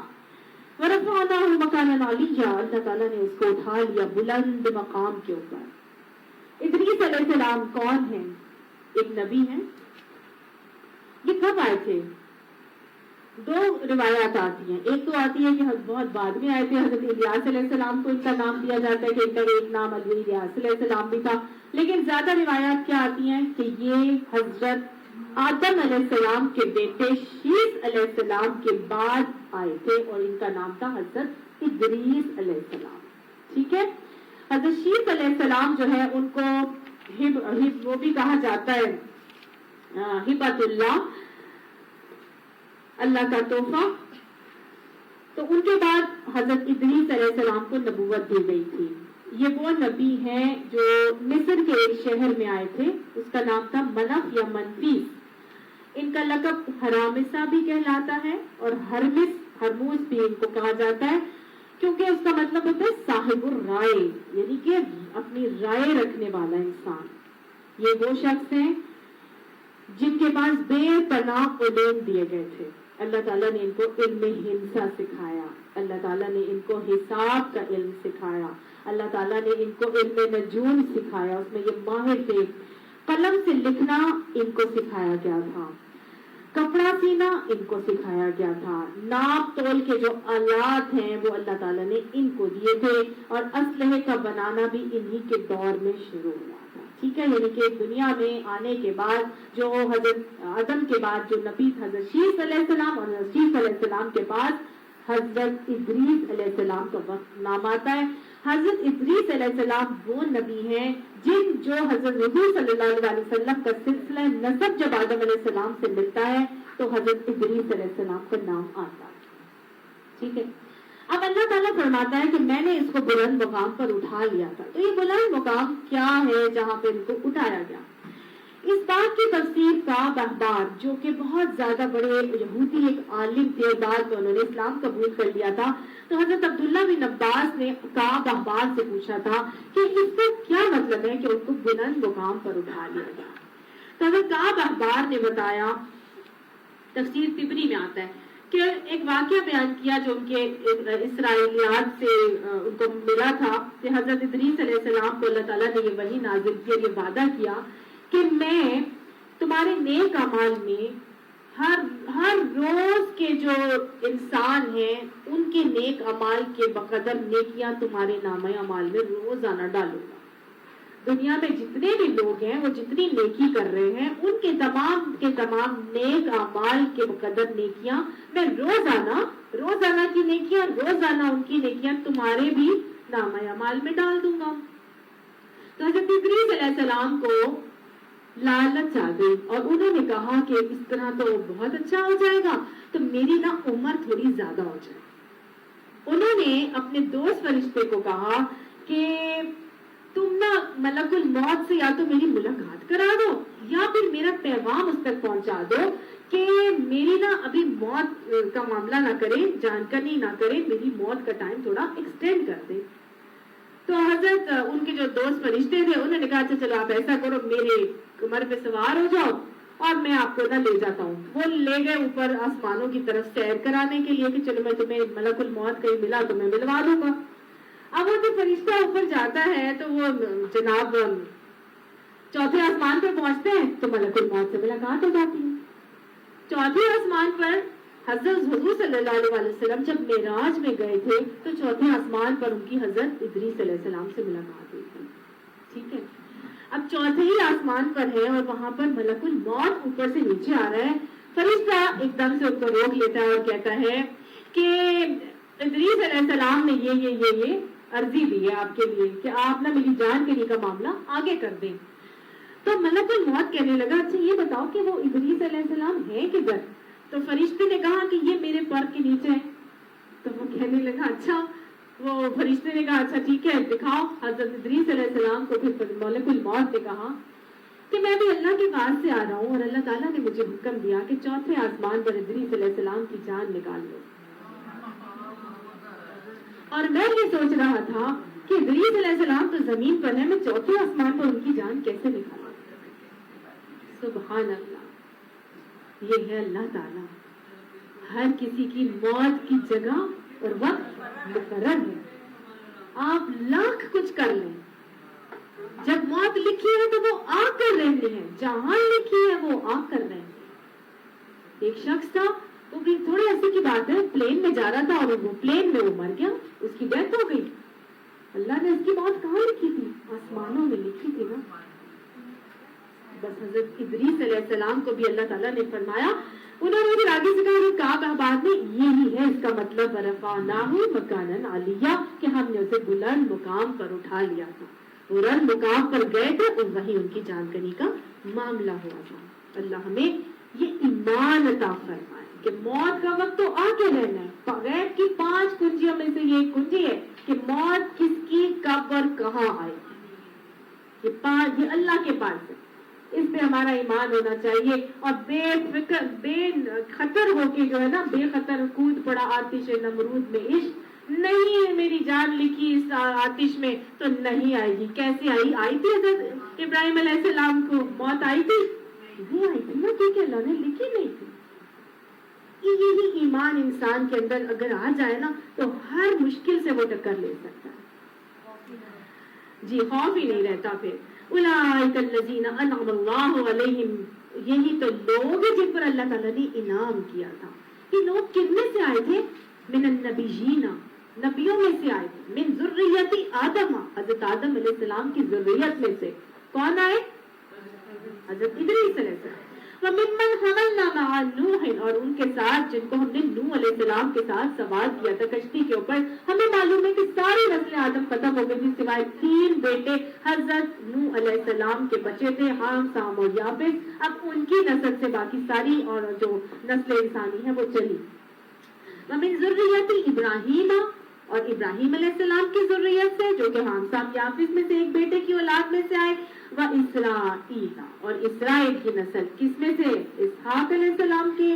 وَرَفَعْنَاهُ مَكَانًا عَلِيًّا، اللہ تعالیٰ نے اس کو اٹھا لیا بلند مقام کے اوپر. ادریس علیہ السلام کون ہیں؟ ایک نبی ہیں. یہ کب آئے تھے؟ 2 روایات آتی ہیں. ایک تو آتی ہے کہ بہت بعد میں آئے تھے. حضرت الیاس علیہ السلام کو ان کا نام دیا جاتا ہے کہ ان کا ایک نام الیاس علیہ السلام بھی تھا. لیکن زیادہ روایات کیا آتی ہیں کہ یہ حضرت آدم علیہ السلام کے بیٹے شیس علیہ السلام کے بعد آئے تھے اور ان کا نام تھا حضرت ادریس علیہ السلام. ٹھیک ہے. حضرت شیس علیہ السلام جو ہے ان کو وہ بھی کہا جاتا ہے ہبۃ اللہ، اللہ کا تحفہ. تو ان کے بعد حضرت ادریس علیہ السلام کو نبوت دی گئی تھی. یہ وہ نبی ہیں جو مصر کے ایک شہر میں آئے تھے، اس کا نام تھا منف یا منفیس. ان کا لقب حرامسا بھی کہلاتا ہے اور ہرموس بھی ان کو کہا جاتا ہے، کیونکہ اس کا مطلب ہوتا ہے صاحب الرائے، یعنی کہ اپنی رائے رکھنے والا انسان. یہ وہ شخص ہیں جن کے پاس بے پناہ علوم دیے گئے تھے. اللہ تعالیٰ نے ان کو علم ہندسہ سکھایا، اللہ تعالیٰ نے ان کو حساب کا علم سکھایا، اللہ تعالیٰ نے ان کو علم نجوم سکھایا، اس میں یہ ماہر تھے. قلم سے لکھنا ان کو سکھایا گیا تھا، کپڑا سینا ان کو سکھایا گیا تھا، ناپ تول کے جو آلات ہیں وہ اللہ تعالیٰ نے ان کو دیے تھے، اور اسلحے کا بنانا بھی انہی کے دور میں شروع ہوا تھا. ٹھیک ہے، یعنی کہ دنیا میں آنے کے بعد جو حضرت آدم کے بعد جو نبی حضرت شیس علیہ السلام، اور حضرت شیس علیہ السلام کے بعد حضرت ادریس علیہ السلام کا وقت نام آتا ہے. حضرت ادریس علیہ السلام وہ نبی ہیں جو حضرت حضور صلی اللہ علیہ وسلم کا سلسلہ نسب جب آدم علیہ السلام سے ملتا ہے تو حضرت ادریس علیہ السلام کا نام آتا ہے. ٹھیک ہے، اب اللہ تعالیٰ فرماتا ہے کہ میں نے اس کو بلند مقام پر اٹھا لیا تھا. تو یہ بلند مقام کیا ہے جہاں پہ ان کو اٹھایا گیا؟ اس بات کی تفسیر کعب احبار، جو کہ بہت زیادہ بڑے یہودی ایک عالم تھے، بعد میں انہوں نے اسلام قبول کر لیا تھا، تو حضرت عبداللہ بن عباس نے کعب احبار سے پوچھا تھا کہ اس کا کیا مطلب ہے کہ ان کو بلند مقام پر اٹھا لیا گیا. تو حضرت کعب احبار نے بتایا، تفسیر طبری میں آتا ہے کہ ایک واقعہ بیان کیا جو ان کے اسرائیلیات سے ان کو ملا تھا کہ حضرت ادریس علیہ السلام کو اللہ تعالیٰ نے یہ وحی نازل کیا، یہ وعدہ کیا کہ میں تمہارے نیک اعمال میں ہر روز کے جو انسان ہیں ان کے نیک اعمال کے بقدر نیکیاں تمہارے نامہ اعمال میں روزانہ ڈالوں گا. دنیا میں جتنے بھی لوگ ہیں وہ جتنی نیکی کر رہے ہیں ان کے تمام نیک اعمال کے بقدر نیکیاں میں روزانہ کی نیکیاں، روزانہ ان کی نیکیاں تمہارے بھی نامہ اعمال میں ڈال دوں گا. تو حضرت ادریس علیہ السلام کو لالچ آ گئی اور انہوں نے کہا کہ اس طرح تو بہت اچھا ہو جائے گا، تو میری نا عمر تھوڑی زیادہ ہو جائے. انہوں نے اپنے دوست فرشتے کو کہا کہ تم نا ملک الموت سے یا تو میری ملاقات کرا دو یا پھر میرا پیغام اس تک پہنچا دو کہ میری نا ابھی موت کا معاملہ نہ کرے، جان کنی نہ کرے، میری موت کا ٹائم تھوڑا ایکسٹینڈ کر دے. تو حضرت ان کے جو دوست فرشتے تھے انہوں نے کہا اچھا چلو آپ ایسا کرو، میرے کمر پہ سوار ہو جاؤ اور میں آپ کو نہ لے جاتا ہوں. وہ لے گئے اوپر آسمانوں کی طرف سیر کرانے کے لیے کہ چلو میں تمہیں ملک الموت کہیں ملا تو میں ملوا دوں گا. اب وہ جو فرشتہ اوپر جاتا ہے تو وہ جناب چوتھے آسمان پہ پہنچتے ہیں تو ملک الموت سے ملاقات ہو جاتی ہے. چوتھے آسمان پر حضرت حضور صلی اللہ علیہ وسلم جب معراج میں گئے تھے تو چوتھے آسمان پر ان کی حضرت ادریس علیہ السلام سے ملاقات ہوئی تھی. ٹھیک ہے، اب چوتھے ہی آسمان پر ہے اور وہاں پر ملک الموت اوپر سے نیچے آ رہا ہے. فرشتہ ایک دم سے ان کو روک لیتا ہے اور کہتا ہے کہ ادریس علیہ السلام نے یہ عرضی دی ہے آپ کے لیے کہ آپ نہ میری جان کنی کا معاملہ آگے کر دیں. تو ملک الموت کہنے لگا اچھا یہ بتاؤ کہ وہ ادریس علیہ السلام ہے کدھر؟ تو فرشتے نے کہا کہ یہ میرے پر کے نیچے ہے. تو وہ کہنے لگا اچھا، وہ فرشتے نے کہا اچھا ٹھیک ہے دکھاؤ. حضرت ادریس علیہ السلام کو پھر ملک الموت نے کہا کہ میں بھی اللہ کے پاس سے آ رہا ہوں اور اللہ تعالیٰ نے مجھے حکم دیا کہ چوتھے آسمان پر ادریس علیہ السلام کی جان نکال لو. اور میں یہ سوچ رہا تھا کہ ادریس علیہ السلام تو زمین پر ہے، میں چوتھے آسمان پر ان کی جان کیسے نکالوں؟ سبحان اللہ، یہ ہے اللہ تعالیٰ. ہر کسی کی موت کی جگہ اور وقت مقرر ہے. آپ لاکھ کچھ کر لیں، جب موت لکھی ہے تو وہ آ کر رہتے ہیں، جہاں لکھی ہے وہ آ کر رہے ہیں. ایک شخص تھا، وہ بھی تھوڑے عرصے کی بات ہے، پلین میں جا رہا تھا اور وہ پلین میں وہ مر گیا، اس کی ڈیتھ ہو گئی. اللہ نے اس کی موت کہاں لکھی تھی؟ آسمانوں میں لکھی تھی نا. بس حضرت ادریس علیہ السلام کو بھی اللہ تعالیٰ نے فرمایا، انہوں نے پھر آگے سے کہا کعب احبار نے یہی ہے اس کا مطلب ورفعناہ مکانا علیہ، کہ ہم نے اسے بلند مقام پر اٹھا لیا تھا. بلند مقام پر گئے تھے اور وہی ان کی جان کنی کا معاملہ ہوا تھا. اللہ ہمیں یہ ایمان عطا فرمائے کہ موت کا وقت تو آ کے رہنا ہے. غیب کی 5 کنجیوں میں سے یہ ایک کنجی ہے کہ موت کس کی کب اور یہ اللہ کے پاس ہے، اس پہ ہمارا ایمان ہونا چاہیے، اور بے فکر بے خطر ہو کے جو ہے نا، بے خطر کود پڑا آتش نمرود میں عشق، نہیں میری جان لکھی اس آتش میں تو نہیں آئے گی۔ کیسے آئی تھی حضرت ابراہیم علیہ السلام کو موت آئی تھی؟ نہیں آئی تھی نا، کیونکہ اللہ نے لکھی نہیں تھی۔ یہی ایمان انسان کے اندر اگر آ جائے نا تو ہر مشکل سے وہ ٹکر لے سکتا ہے، جی خوف ہی نہیں رہتا۔ پھر اولئک الذین انعم اللہ علیہم، یہی تو لوگ ہیں جن پر اللہ تعالیٰ نے انعام کیا تھا۔ یہ لوگ کن میں سے آئے تھے؟ من النبیین، نبیوں میں سے آئے تھے، من ذریت آدم، حضرت آدم علیہ السلام کی ذریت میں سے کون آئے؟ حضرت ادریس علیہ السلام۔ وَمِمَّنْ حَمَلْنَا مَعَ نُوحٍ، اور ان کے ساتھ جن کو ہم نے نوح علیہ السلام کے ساتھ سوار کیا تھا کشتی کے اوپر۔ ہمیں معلوم ہے کہ ساری نسل آدم ختم ہو گئی تھی سوائے 3 بیٹے حضرت نوح علیہ السلام کے بچے تھے، حام، سام اور یافس۔ اب ان کی نسل سے باقی ساری اور جو نسل انسانی ہے وہ چلی۔ وَمِن ذُرِّيَّةِ إِبْرَاهِيمَ، اور ابراہیم علیہ السلام کی ذریت سے جو کہ حام، سام، یافس میں سے ایک بیٹے کی اولاد میں سے آئے۔ وَإِسْرَائِیل، اور اسرائیل کی نسل کس میں سے؟ اسحاق علیہ السلام کے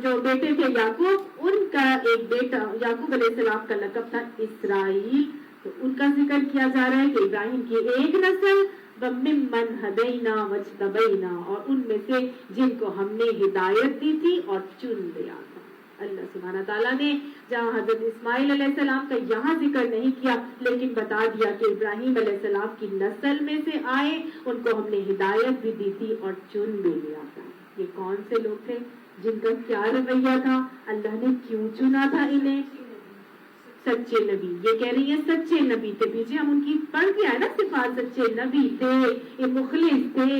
جو بیٹے تھے یعقوب، ان کا ایک بیٹا یعقوب علیہ السلام کا لقب تھا اسرائیل، تو ان کا ذکر کیا جا رہا ہے کہ ابراہیم کی ایک نسل۔ وَمِمَّنْ هَدَيْنَا وَاجْتَبَيْنَا، اور ان میں سے جن کو ہم نے ہدایت دی تھی اور چن لیا تھا۔ اللہ سبحانہ تعالیٰ نے جہاں حضرت اسماعیل علیہ السلام کا یہاں ذکر نہیں کیا، لیکن بتا دیا کہ ابراہیم علیہ السلام کی نسل میں سے آئے، ان کو ہم نے ہدایت بھی دی تھی اور چن بھی لیا تھا۔ یہ کون سے لوگ تھے؟ جن کا کیا رویہ تھا؟ اللہ نے کیوں چنا تھا انہیں؟ سچے نبی، یہ کہہ رہی ہیں سچے نبی تھے۔ پیچھے ہم ان کی پڑھ کے آئے نا صفات، سچے نبی تھے، یہ مخلص تھے۔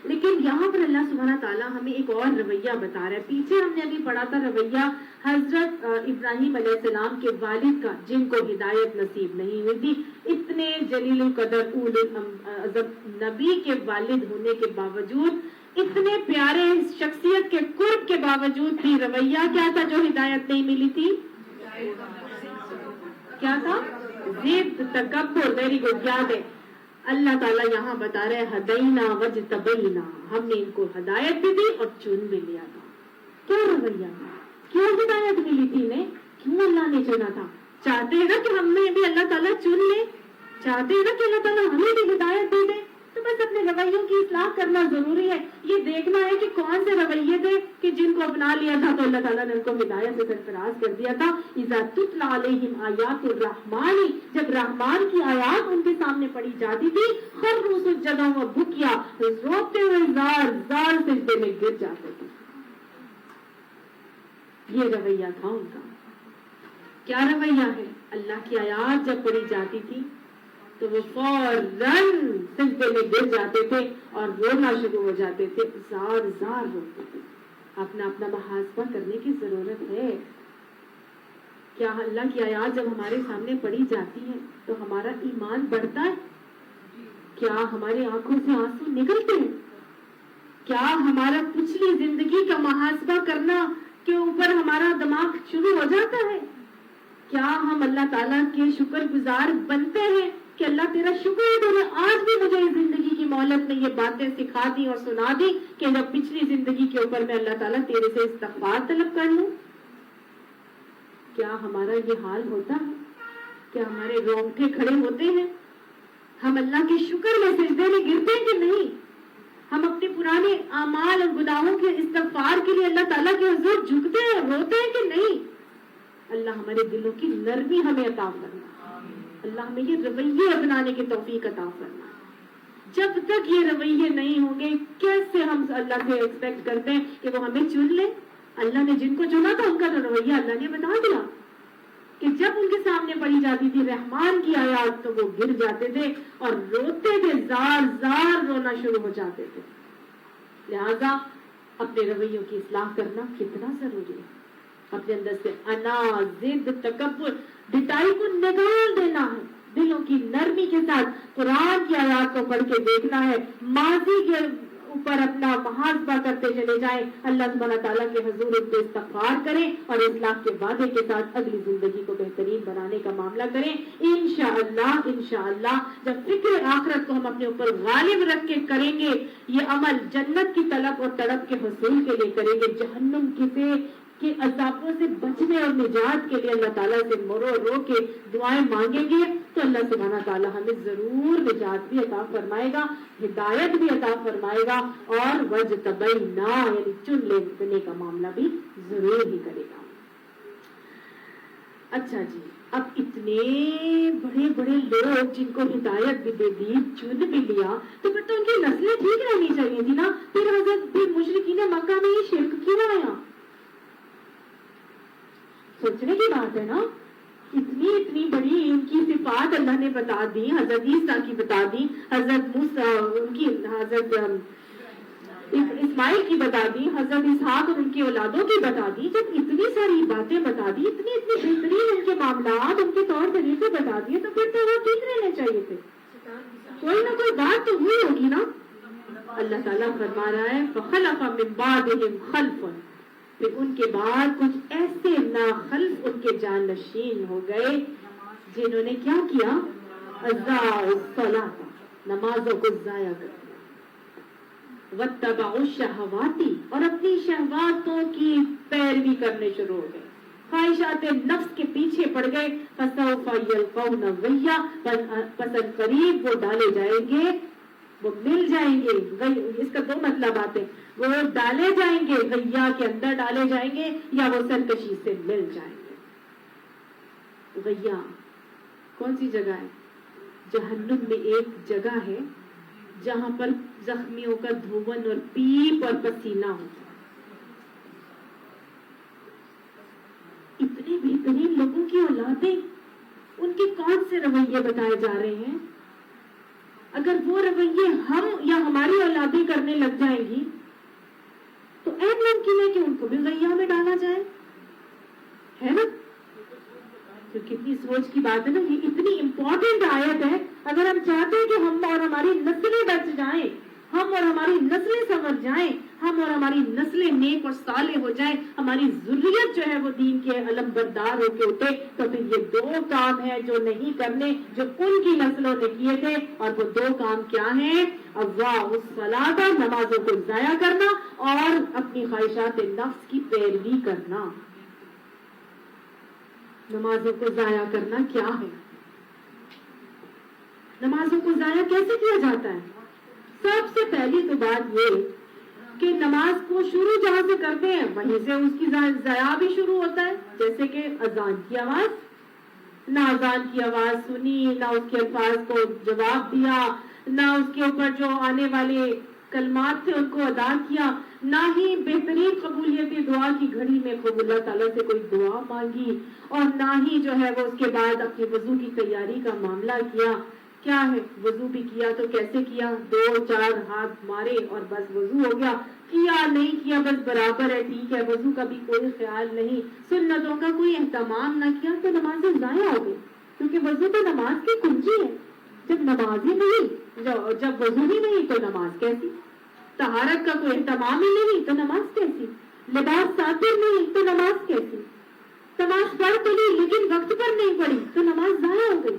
لیکن یہاں پر اللہ سبحانہ تعالیٰ ہمیں ایک اور رویہ بتا رہا ہے۔ پیچھے ہم نے ابھی پڑھا تھا رویہ حضرت ابراہیم علیہ السلام کے والد کا، جن کو ہدایت نصیب نہیں ہوئی تھی۔ اتنے جلیل القدر نبی کے والد ہونے کے باوجود، اتنے پیارے شخصیت کے قرب کے باوجود بھی رویہ کیا تھا جو ہدایت نہیں ملی تھی؟ کیا تھا؟ ضد، تکبر۔ ویری گڈ، یاد ہے۔ اللہ تعالیٰ یہاں بتا رہے ہدینا وجتبینا، ہم نے ان کو ہدایت بھی دی اور چن بھی لیا تھا۔ کیا رویہ تھا؟ کیوں ہدایت ملی تھی انہیں؟ کیوں اللہ نے چنا تھا؟ چاہتے ہیں نا کہ ہمیں بھی اللہ تعالیٰ چن لے، چاہتے ہیں نا کہ اللہ تعالیٰ ہمیں بھی ہدایت دے دے، تو بس اپنے رویوں کی اصلاح کرنا ضروری ہے۔ یہ دیکھنا ہے کہ کون سے رویے تھے کہ جن کو اپنا لیا تھا تو اللہ تعالیٰ نے ان کو ہدایت سے سرفراز کر دیا تھا۔ اذا تتلی علیہم آیات الرحمن، جب رحمان کی آیات ان کے سامنے پڑھی جاتی تھی، خروا سجدا وبکیا، روتے ہوئے زار زار سجدے میں گر جاتے تھے۔ یہ رویہ تھا ان کا۔ کیا رویہ ہے؟ اللہ کی آیات جب پڑھی جاتی تھی تو وہ فوراً سجدے میں گر جاتے تھے اور رونا شروع ہو جاتے تھے، زار زار روتے تھے۔ اپنا اپنا محاسبہ کرنے کی ضرورت ہے۔ کیا اللہ کی آیات جب ہمارے سامنے پڑھی جاتی ہے تو ہمارا ایمان بڑھتا ہے؟ کیا ہماری آنکھوں سے آنسو نکلتے ہیں؟ کیا ہمارا پچھلی زندگی کا محاسبہ کرنا کے اوپر ہمارا دماغ شروع ہو جاتا ہے؟ کیا ہم اللہ تعالیٰ کے شکر گزار بنتے ہیں کہ اللہ تیرا شکر ہے تو نے آج بھی مجھے اس زندگی کی مہلت میں یہ باتیں سکھا دی اور سنا دی کہ جب پچھلی زندگی کے اوپر میں اللہ تعالیٰ تیرے سے استغفار طلب کر لوں؟ کیا ہمارا یہ حال ہوتا ہے؟ کیا ہمارے رونگٹے کھڑے ہوتے ہیں؟ ہم اللہ کے شکر میں سجدے میں گرتے ہیں کہ نہیں؟ ہم اپنے پرانے اعمال اور گناہوں کے استغفار کے لیے اللہ تعالیٰ کے حضور جھکتے ہیں، روتے ہیں کہ نہیں؟ اللہ ہمارے دلوں کی نرمی ہمیں عطا فرما، اللہ ہمیں یہ رویے اپنانے کی توفیق عطا فرما۔ جب تک یہ رویے نہیں ہوں گے، کیسے ہم اللہ سے ایکسپیکٹ کرتے ہیں کہ وہ ہمیں چن لے؟ اللہ نے جن کو چنا تھا ان کا تو رویہ اللہ نے بتا دیا کہ جب ان کے سامنے پڑھی جاتی تھی رحمان کی آیات تو وہ گر جاتے تھے اور روتے تھے، زار زار رونا شروع ہو جاتے تھے۔ لہذا اپنے رویوں کی اصلاح کرنا کتنا ضروری ہے۔ اپنے اندر سے انا، ضد، تکبر، ڈٹائی کو نکال دینا ہے، دلوں کی نرمی کے ساتھ قرآن کی آیات کو پڑھ کے دیکھنا ہے، ماضی کے اوپر اپنا محاسبہ کرتے چلے جائیں، اللہ سبحانہ تعالیٰ کے حضور ان کو استغفار کریں اور اصلاح کے وعدے کے ساتھ اگلی زندگی کو بہترین بنانے بنانے کا معاملہ کریں. انشاءاللہ جب فکر آخرت کو ہم اپنے اوپر غالب رکھ کے کریں گے، یہ عمل جنت کی طلب اور تڑپ کے حصول کے لیے کریں گے، جہنم کے عذابوں سے بچنے اور نجات کے لیے اللہ تعالیٰ سے رو کے دعائیں مانگیں گے تو اللہ سبحانہ تعالیٰ ہمیں ضرور نجات بھی عطا فرمائے گا، ہدایت بھی عطا فرمائے گا، اور وَاجْتَبَيْنَا یعنی چن لینے کا معاملہ بھی ضرور ہی کرے گا. اچھا جی، اب اتنے بڑے بڑے لوگ جن کو ہدایت بھی دے دی، چن بھی لیا، تو پھر تو ان کی نسلیں ٹھیک رہنی چاہیے تھی نا. پھر مشرکین مکہ میں یہ شرک کیوں آیا؟ سوچنے کی بات ہے نا. اتنی بڑی ان کی صفات اللہ نے بتا دی، حضرت عیسیٰ کی بتا دی، حضرت موسیٰ ان کی، حضرت اسماعیل کی بتا دی، حضرت اسحاق اور ان کی اولادوں کی بتا دی. جب اتنی ساری باتیں بتا دی، اتنی بہترین ان کے معاملات، ان کے طور طریقے بتا دیے، تو پھر تو وہ ٹھیک رہنے چاہیے تھے. کوئی نہ کوئی بات تو ہوئی ہوگی نا. اللہ تعالیٰ فرما رہا ہے فَخَلَفَ مِن بَعْدِهِمْ خَلْفٌ، پھر ان کے بعد کچھ ایسے ناخلف ان کے جانشین ہو گئے جنہوں نے کیا کیا؟ اضاعوا الصلاۃ، نمازوں کو ضائع کر دیا، واتبعوا الشہوات، اور اپنی شہواتوں کی پیروی کرنے شروع ہو گئے، خواہشات نفس کے پیچھے پڑ گئے. فسوف یلقون غیا، پس قریب وہ ڈالے جائیں گے، وہ مل جائیں گے. اس کا دو مطلب آتے ہیں، وہ ڈالے جائیں گے، غیا کے اندر ڈالے جائیں گے، یا وہ سرکشی سے مل جائیں گے. غیا کون سی جگہ ہے؟ جہنم میں ایک جگہ ہے جہاں پر زخمیوں کا دھون اور پیپ اور پسینہ ہوتا ہے. اتنے بہترین لوگوں کی اولادیں، ان کے کون سے رویے بتائے جا رہے ہیں؟ اگر وہ رویے ہم یا ہماری اولادیں کرنے لگ جائیں گی تو عین ممکن ہے کہ ان کو بھی غیا میں ڈالا جائے، ہے نا؟ تو کتنی سوچ کی بات ہے نا. یہ اتنی امپورٹنٹ آیت ہے. اگر ہم چاہتے ہیں کہ ہم اور ہماری نسلیں بچ جائیں، ہم اور ہماری نسلیں سنور جائیں، ہم اور ہماری نسلیں نیک اور صالح ہو جائیں، ہماری ذریت جو ہے وہ دین کے علم بردار ہو کے اٹھے، تو پھر یہ دو کام ہیں جو نہیں کرنے، جو ان کی نسلوں نے کیے تھے. اور وہ دو کام کیا ہیں؟ اضاعوا الصلاۃ، نمازوں کو ضائع کرنا، اور اپنی خواہشات نفس کی پیروی کرنا. نمازوں کو ضائع کرنا کیا ہے؟ نمازوں کو ضائع کیسے کیا جاتا ہے؟ سب سے پہلی تو بات یہ کہ نماز کو شروع جہاں سے کرتے ہیں وہیں سے اس کی ضیاع بھی شروع ہوتا ہے. جیسے کہ اذان کی آواز، نہ اذان کی آواز سنی، نہ اس کے الفاظ کو جواب دیا، نہ اس کے اوپر جو آنے والے کلمات تھے ان کو ادا کیا، نہ ہی بہترین قبولیت دعا کی گھڑی میں خوب اللہ تعالیٰ سے کوئی دعا مانگی، اور نہ ہی جو ہے وہ اس کے بعد اپنے وضو کی تیاری کا معاملہ کیا. کیا ہے؟ وضو بھی کیا تو کیسے کیا؟ 2-4 ہاتھ مارے اور بس وضو ہو گیا. کیا نہیں کیا بس برابر ہے، ٹھیک ہے، وضو کا بھی کوئی خیال نہیں، سنتوں کا کوئی اہتمام نہ کیا، تو نمازیں ضائع ہو گئی. کیونکہ وضو تو نماز کی کنجی ہے. جب نماز ہی نہیں، جب وضو ہی نہیں تو نماز کیسی؟ طہارت کا کوئی اہتمام ہی نہیں تو نماز کیسی؟ لباس ساتر نہیں تو نماز کیسی؟ نماز پڑھ تو لی لیکن وقت پر نہیں پڑھی تو نماز ضائع ہو گئی.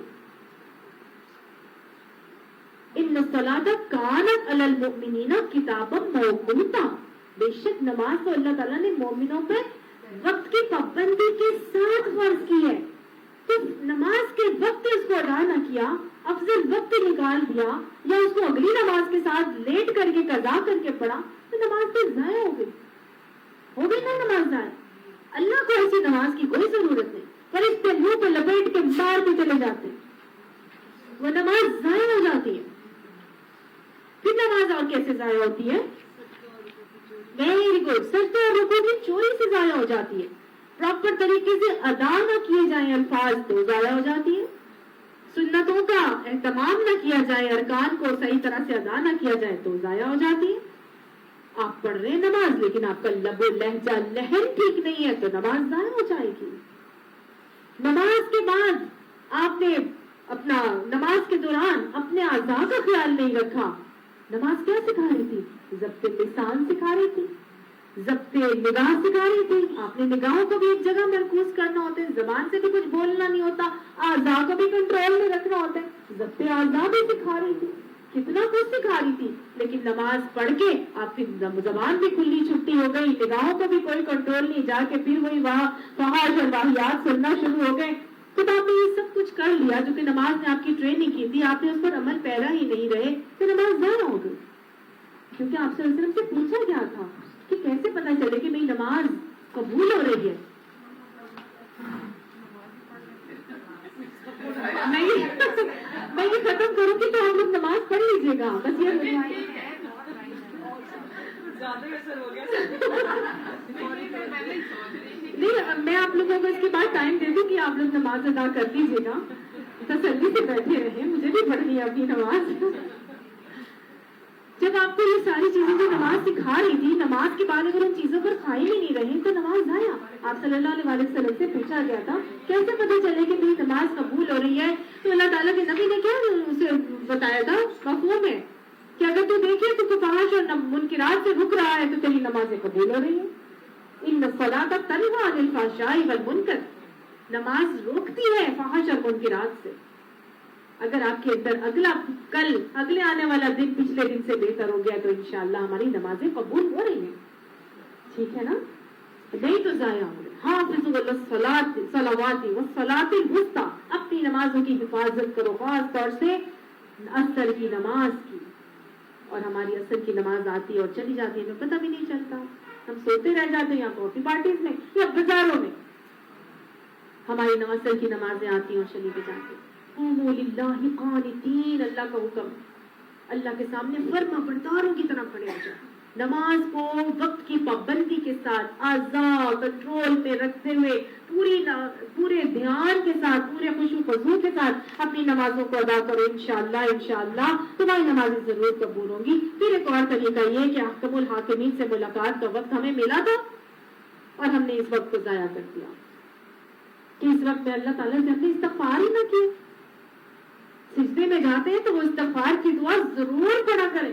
ان الصلاۃ کانت علی المؤمنین کتابا موقوتا، بے شک نماز تو اللہ تعالیٰ نے مومنوں پہ وقت کی پابندی کے ساتھ فرض کی ہے. تو نماز کے وقت اس کو ادا نہ کیا، افضل وقت نکال دیا، یا اس کو اگلی نماز کے ساتھ لیٹ کر کے قضا کر کے پڑھا، تو نماز تو ضائع ہو گئی نا نماز ضائع. اللہ کو ایسی نماز کی کوئی ضرورت نہیں، پر اس پہ منہ پہ لپیٹ کے مار کے چلے جاتے ہیں، وہ نماز ضائع ہو جاتی ہے. پھر نماز اور کیسے ضائع ہوتی ہے؟ ویری گڈ، سجدہ اور رکوع بھی چوری سے ضائع ہو جاتی ہے. پراپر طریقے سے ادا نہ کیے جائیں الفاظ تو ضائع ہو جاتی ہے. سنتوں کا اہتمام نہ کیا جائے، ارکان کو صحیح طرح سے ادا نہ کیا جائے تو ضائع ہو جاتی ہے. آپ پڑھ رہے ہیں نماز لیکن آپ کا لب و لہجہ لہن ٹھیک نہیں ہے تو نماز ضائع ہو جائے گی. نماز کے بعد آپ نے اپنا نماز کے دوران اپنے اعضاء کا خیال نہیں رکھا. نماز کیا سکھا رہی تھی؟ ضبط لسان سکھا رہی تھی. ضبط نگاہ سکھا رہی تھی. آپ نے نگاہوں کو بھی ایک جگہ مرکوز کرنا ہوتا ہے, زبان سے بھی کچھ بولنا نہیں ہوتا, اعضاء کو بھی کنٹرول میں رکھنا ہوتا ہے. ضبط اعضاء بھی سکھا رہی تھی, کتنا کچھ سکھا رہی تھی. لیکن نماز پڑھ کے آپ کی زبان بھی کھلی چھٹی ہو گئی, نگاہوں کو بھی کوئی کنٹرول نہیں, جا کے پھر وہی وہاں فحش اور واہیات سننا شروع ہو گئے. تو آپ نے یہ سب کچھ کر لیا جو کہ نماز نے آپ کی ٹریننگ کی تھی, آپ نے اس پر عمل پیرا ہی نہیں رہے, تو نماز ضائع ہو گئی. کیونکہ آپ صلی اللہ علیہ وسلم سے پوچھا گیا تھا کہ کیسے پتا چلے کہ میری نماز قبول ہو رہی ہے. میں یہ ختم کروں گی تو ہم لوگ نماز پڑھ لیجیے گا, بس یہ نہیں, میں آپ لوگوں کو اس کے بعد ٹائم دے دوں کہ آپ لوگ نماز ادا کر لیجیے گا, تسلی سے بیٹھے رہیں, مجھے بھی پڑھنی ہے اپنی نماز. جب آپ کو یہ ساری چیزیں جو نماز سکھا رہی تھی, نماز کے بعد اگر ان چیزوں پر قائم ہی نہیں رہے تو نماز ضائع. آپ صلی اللہ علیہ وسلم سے پوچھا گیا تھا کیسے پتہ چلے کہ میری نماز قبول ہو رہی ہے, تو اللہ تعالیٰ کے نبی نے کیا اسے بتایا تھا, مفہوم ہے کہ اگر تو دیکھے تو فحش اور منکرات سے رک رہا ہے تو تیری نمازیں قبول ہو رہی ہیں. ان الصلاۃ تنہی عن الفحشاء والمنکر, نماز روکتی ہے فحش اور منکرات سے. اگر آپ کے اندر اگلے آنے والا دن پچھلے دن سے بہتر ہو گیا تو انشاءاللہ ہماری نمازیں قبول ہو رہی ہیں. ٹھیک ہے نا, نہیں تو ضائع ہو رہے. حافظوا علی الصلوات والصلاۃ الوسطی, اپنی نمازوں کی حفاظت کرو, خاص طور سے عصر کی نماز کی. اور ہماری عصر کی نماز آتی ہے اور چلی جاتی ہے, ہمیں پتہ بھی نہیں چلتا, ہم سوتے رہ جاتے ہیں یا کافی پارٹیز میں یا بازاروں میں. ہماری عصر کی نمازیں آتی ہیں اور چلی بھی جاتی ہیں. قوموا للہ قانتین, اللہ کا حکم, اللہ کے سامنے فرما برداروں کی طرح کھڑے ہو جائیں. نماز کو وقت کی پابندی کے ساتھ, اعضاء کنٹرول میں رکھتے ہوئے, پورے دھیان کے ساتھ, پورے خشوع و خضوع کے ساتھ اپنی نمازوں کو ادا کرو. انشاءاللہ تمہاری نمازیں ضرور قبول ہوں گی. پھر ایک اور طریقہ یہ کہ احکم الحاکمین سے ملاقات کا وقت ہمیں ملا تھا اور ہم نے اس وقت کو ضائع کر دیا, کہ اس وقت میں اللہ تعالیٰ سے ہم نے استغفار ہی نہ کیا. سجدے میں جاتے ہیں تو وہ استغفار کی دعا ضرور پڑھا کریں.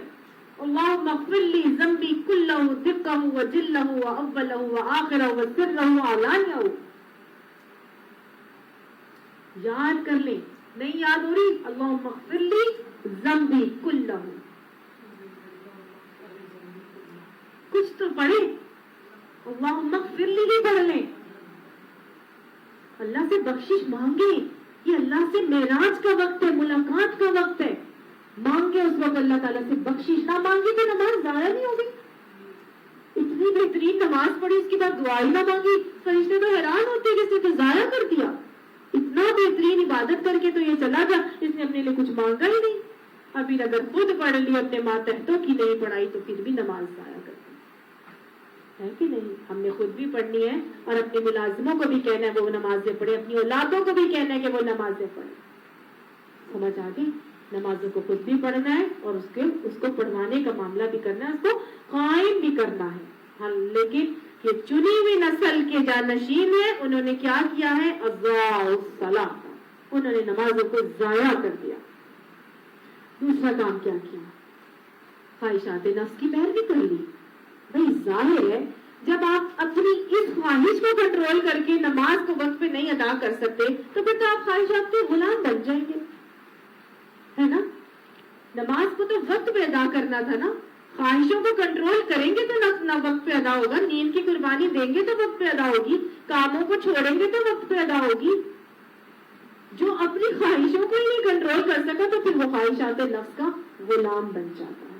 اللہم اغفر لی ذنبی کلہ دقہ وجلہ واولہ وآخرہ وسرہ وعلانیہ. یاد کر لیں, نہیں یاد ہو رہی, اللہم اغفر لی ذنبی کلہ, کچھ تو پڑھیں, اللہم اغفر لی ہی پڑھ لیں. اللہ سے بخشش مانگے, یہ اللہ سے معراج کا وقت ہے, ملاقات کا وقت ہے. مانگے اس وقت اللہ تعالیٰ سے بخشش, نہ مانگے تو نماز ضائع نہیں ہوگی. اتنی بہترین نماز پڑھی, اس کے بعد دعا ہی نہ مانگی, فرشتے تو حیران ہوتے کہ اس نے تو ضائع کر دیا. اتنا بہترین عبادت کر کے تو یہ چلا گیا, اس نے اپنے لیے کچھ مانگا ہی نہیں. اور پھر اگر خود پڑھ لی, اپنے ماتحتوں کی نہیں پڑھائی, تو پھر بھی نماز ضائع کر دی. ہے کہ نہیں؟ ہم نے خود بھی پڑھنی ہے اور اپنے ملازموں کو بھی کہنا ہے وہ نمازیں پڑھیں, اپنی اولادوں کو بھی کہنا ہے کہ وہ نمازیں پڑھیں. سمجھ آ گئی؟ نمازوں کو خود بھی پڑھنا ہے اور اس کو پڑھوانے کا معاملہ بھی کرنا ہے, اس کو قائم بھی کرنا ہے. ہاں, لیکن یہ چنی ہوئی نسل کے جانشین ہیں, انہوں نے کیا کیا ہے, اضاعوا الصلاۃ, انہوں نے نمازوں کو ضائع کر دیا. دوسرا کام کیا کیا, خواہشات نفس کی پیروی کر لی. بھئی ظاہر ہے جب آپ اپنی اس خواہش کو کنٹرول کر کے نماز کو وقت پہ نہیں ادا کر سکتے تو پھر تو آپ خواہشات کے غلام بن جائیں گے, ہے نا. نماز کو تو وقت پہ ادا کرنا تھا نا, خواہشوں کو کنٹرول کریں گے تو نہ وقت پہ ادا ہوگا, نیند کی قربانی دیں گے تو وقت پہ ادا ہوگی, کاموں کو چھوڑیں گے تو وقت پہ ادا ہوگی. جو اپنی خواہشوں کو ہی نہیں کنٹرول کر سکا تو پھر وہ خواہشات نفس کا غلام بن جاتا ہے.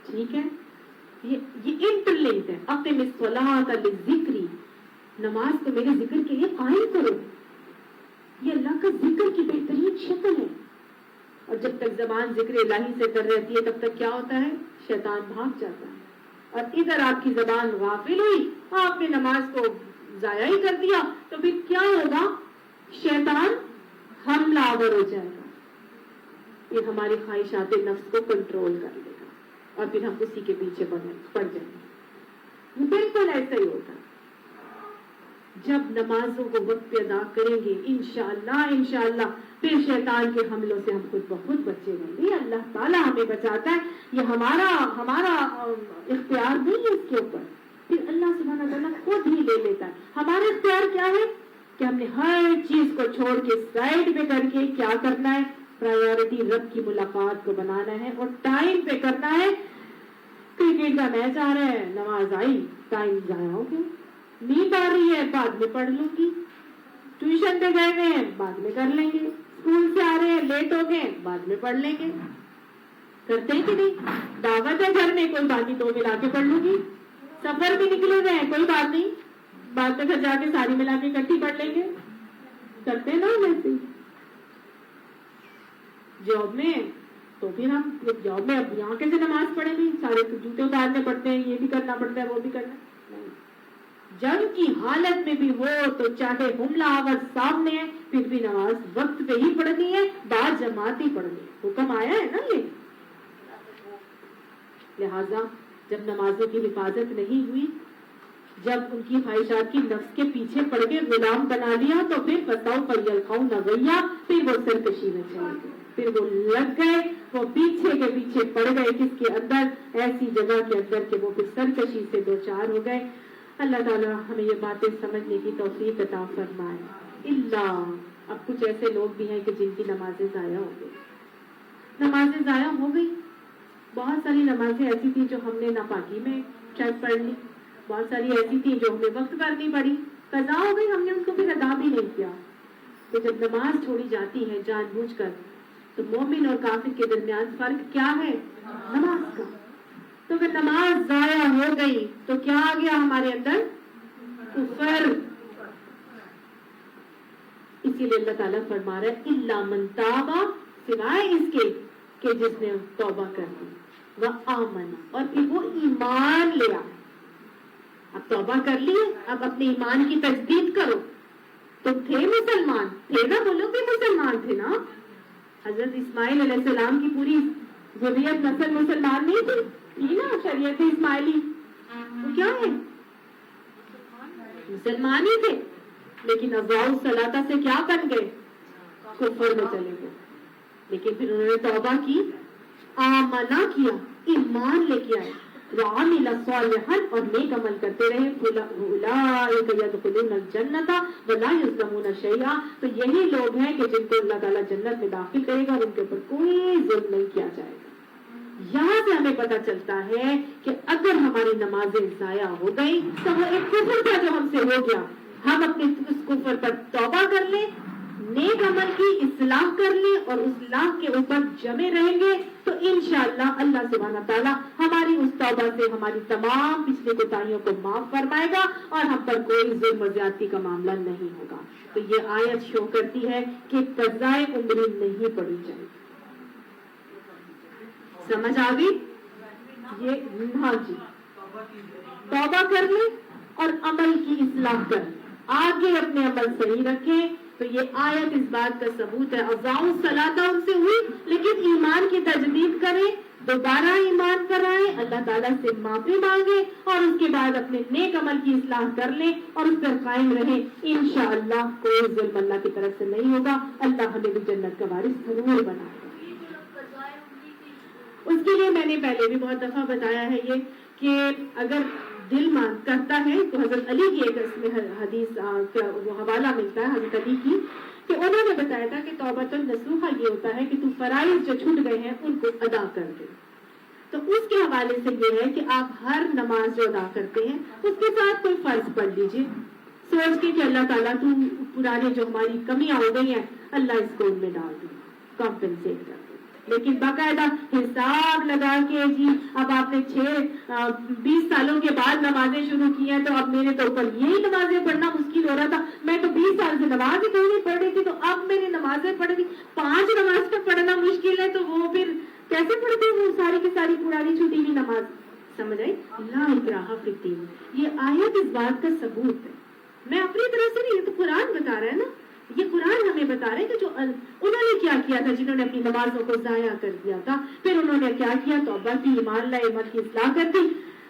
ٹھیک ہے, یہ انٹرلنکڈ ہے. اقم الصلاۃ للذکر, نماز کو میرے ذکر کے لیے قائم کرو. یہ اللہ کا ذکر کی بہترین شکل ہے. اور جب تک زبان ذکر الہی سے کر رہتی ہے تب تک کیا ہوتا ہے, شیطان بھاگ جاتا ہے. اور ادھر آپ کی زبان غافل ہوئی, آپ نے نماز کو ضائع ہی کر دیا, تو پھر کیا ہوگا, شیطان حملہ آور ہو جائے گا. یہ ہماری خواہشات نفس کو کنٹرول کر لے گا اور پھر ہم اسی کے پیچھے پڑ جائیں گے. بالکل ایسا ہی ہوتا ہے. جب نمازوں کو وقت پہ ادا کریں گے انشاءاللہ پھر شیطان کے حملوں سے ہم خود بخود بچے رہیں گے. اللہ تعالیٰ ہمیں بچاتا ہے, یہ ہمارا اختیار نہیں ہے اس کے اوپر, پھر اللہ سبحانہ تعالیٰ خود ہی لے لیتا ہے. ہمارا اختیار کیا ہے کہ ہم نے ہر چیز کو چھوڑ کے سائڈ پہ کر کے کیا کرنا ہے, پرائیورٹی رب کی ملاقات کو بنانا ہے اور ٹائم پہ کرنا ہے. کرکٹ کا میچ آ رہا ہے, نماز آئی, ٹائم ضائع ہو گیا, نیند آ رہی ہے بعد میں پڑھ لوں گی, ٹیوشن پہ گئے ہوئے ہیں بعد میں کر لیں گے, اسکول سے آ رہے ہیں لیٹ ہو گئے بعد میں پڑھ لیں گے. کرتے ہیں کہ نہیں؟ دعوت ہے گھر میں, کوئی بات نہیں 2 ملا کے پڑھ لوں گی. سفر بھی نکلے ہوئے ہیں, کوئی بات نہیں, بعد میں گھر جا کے ساری ملا کے اکٹھی پڑھ لیں گے. کرتے ہیں نا ویسے. جاب میں تو پھر ہم جاب میں اب یہاں کیسے نماز پڑھیں گے, سارے جوتے اتارنے پڑتے ہیں, یہ بھی کرنا پڑتا ہے وہ بھی کرنا. جنگ کی حالت میں بھی ہو تو چاہے حملہ آور سامنے ہے پھر بھی نماز وقت پہ ہی پڑھنی ہے, بعد جماعت ہی پڑھنی ہے, حکم آیا ہے نا یہ. لہذا جب نمازوں کی حفاظت نہیں ہوئی, جب ان کی خواہشات کی نفس کے پیچھے پڑ کے غلام بنا لیا تو پھر بتاؤ پر یلقاؤ نغیا, پھر وہ سرکشی میں چلے گئے, پھر وہ لگ گئے, وہ پیچھے کے پیچھے پڑ گئے کس کے اندر, ایسی جگہ کے اندر کہ وہ پھر سرکشی سے 2-4 ہو گئے. اللہ تعالیٰ ہمیں یہ باتیں سمجھنے کی توفیق عطا فرمائے. اب کچھ ایسے لوگ بھی ہیں کہ جن کی نمازیں ضائع ہو گئی. نمازیں ضائع ہو گئی, بہت ساری نمازیں ایسی تھیں جو ہم نے ناپاکی میں شاید پڑھ لی, بہت ساری ایسی تھیں جو ہمیں وقت کرنی پڑی, قضا ہو گئی, ہم نے ان کو پھر ادا بھی نہیں کیا. تو جب نماز چھوڑی جاتی ہے جان بوجھ کر تو مومن اور کافر کے درمیان فرق کیا ہے, نماز کا. تو اگر نماز ضائع ہو گئی تو کیا آ گیا ہمارے اندر, کفر. اسی لیے اللہ تعالیٰ فرما رہا ہے الا من تاب, سوائے اس کے کہ جس نے توبہ کر دی, وآمن, اور پھر وہ ایمان لیا. اب توبہ کر لی, اب اپنے ایمان کی تجدید کرو. تم تھے مسلمان, تھے نا, بولو کہ مسلمان تھے نا. حضرت اسماعیل علیہ السلام کی پوری ذریت نسل مسلمان نہیں تھی نا, شریعت اسماعیلی تو کیا ہے, مسلمان ہی تھے, لیکن اضاعوا الصلاۃ سے کیا بن گئے, کفر میں چلے گئے. لیکن پھر انہوں نے توبہ کی, آمنا کیا, ایمان لے کے آئے, وعمل صالحا, اور نیک عمل کرتے رہے, اولئک یدخلون الجنۃ ولا یظلمون شیئا. تو یہی لوگ ہیں کہ جن کو اللہ تعالیٰ جنت میں داخل کرے گا اور ان کے اوپر کوئی ظلم نہیں کیا جائے گا. یہاں سے ہمیں پتہ چلتا ہے کہ اگر ہماری نمازیں ضائع ہو گئی تو وہ ایک کفر تھا جو ہم سے ہو گیا, ہم اپنے اس کفر پر توبہ کر لیں, نیک عمل کی اصلاح کر لیں اور اس اصلاح کے اوپر جمے رہیں گے تو انشاءاللہ اللہ سبحانہ تعالیٰ ہماری اس توبہ سے ہماری تمام پچھلی کوتاہیوں کو معاف فرمائے گا اور ہم پر کوئی ظلم و زیادتی کا معاملہ نہیں ہوگا. تو یہ آیت شو کرتی ہے کہ قضائے عمری نہیں پڑی جائے. سمجھ آ گئی یہ؟ ہاں جی, توبہ کر لیں اور عمل کی اصلاح کر لیں, آگے اپنے عمل صحیح رکھیں. تو یہ آیت اس بات کا ثبوت ہے. اضاعوا الصلاۃ ان سے ہوئی, لیکن ایمان کی تجدید کریں, دوبارہ ایمان کرائیں, اللہ تعالیٰ سے معافی مانگیں اور اس کے بعد اپنے نیک عمل کی اصلاح کر لیں اور اس پر قائم رہیں. انشاءاللہ کوئی ظلم اللہ کی طرف سے نہیں ہوگا, اللہ ہمیں بھی جنت کا وارث ضرور بنائے گا. اس کے لیے میں نے پہلے بھی بہت دفعہ بتایا ہے یہ کہ اگر دل کرتا ہے تو حضرت علی کی ایک اس میں حدیث کا وہ حوالہ ملتا ہے حضرت علی کی, کہ انہوں نے بتایا تھا کہ توبۃ النصوحہ یہ ہوتا ہے کہ تو فرائض جو چھوٹ گئے ہیں ان کو ادا کر دے. تو اس کے حوالے سے یہ ہے کہ آپ ہر نماز جو ادا کرتے ہیں اس کے ساتھ کوئی فرض پڑھ لیجیے, سوچ کے کہ اللہ تعالیٰ تو پرانے جو ہماری کمیاں ہو گئی ہیں اللہ اس کو ان میں ڈال دے, کمپنسیٹ کر دے. لیکن باقاعدہ حساب لگا کے جی اب آپ نے 20 سالوں کے بعد نمازیں شروع کی ہیں تو اب میرے تو اوپر یہی نمازیں پڑھنا مشکل ہو رہا تھا, میں تو 20 سال سے نماز ہی نہیں پڑھ رہی تھی تو اب میری نمازیں پڑھ گئی, 5 نماز پر پڑھنا مشکل ہے تو وہ پھر کیسے پڑھتے ہیں وہ ساری کی ساری پرانی چھوٹی ہوئی نماز. سمجھ آئی؟ لا اکراہ فی الدین, یہ آیت اس بات کا ثبوت ہے. میں اپنی طرف سے نہیں, یہ تو قرآن بتا رہا ہے نا, یہ قرآن ہمیں بتا رہے ہیں کہ جو انہوں نے کیا کیا تھا, جنہوں نے اپنی نمازوں کو ضائع کر دیا تھا, پھر انہوں نے کیا کیا, توبہ کی, ایمان لائے, عمل کی اصلاح کر دی.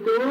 2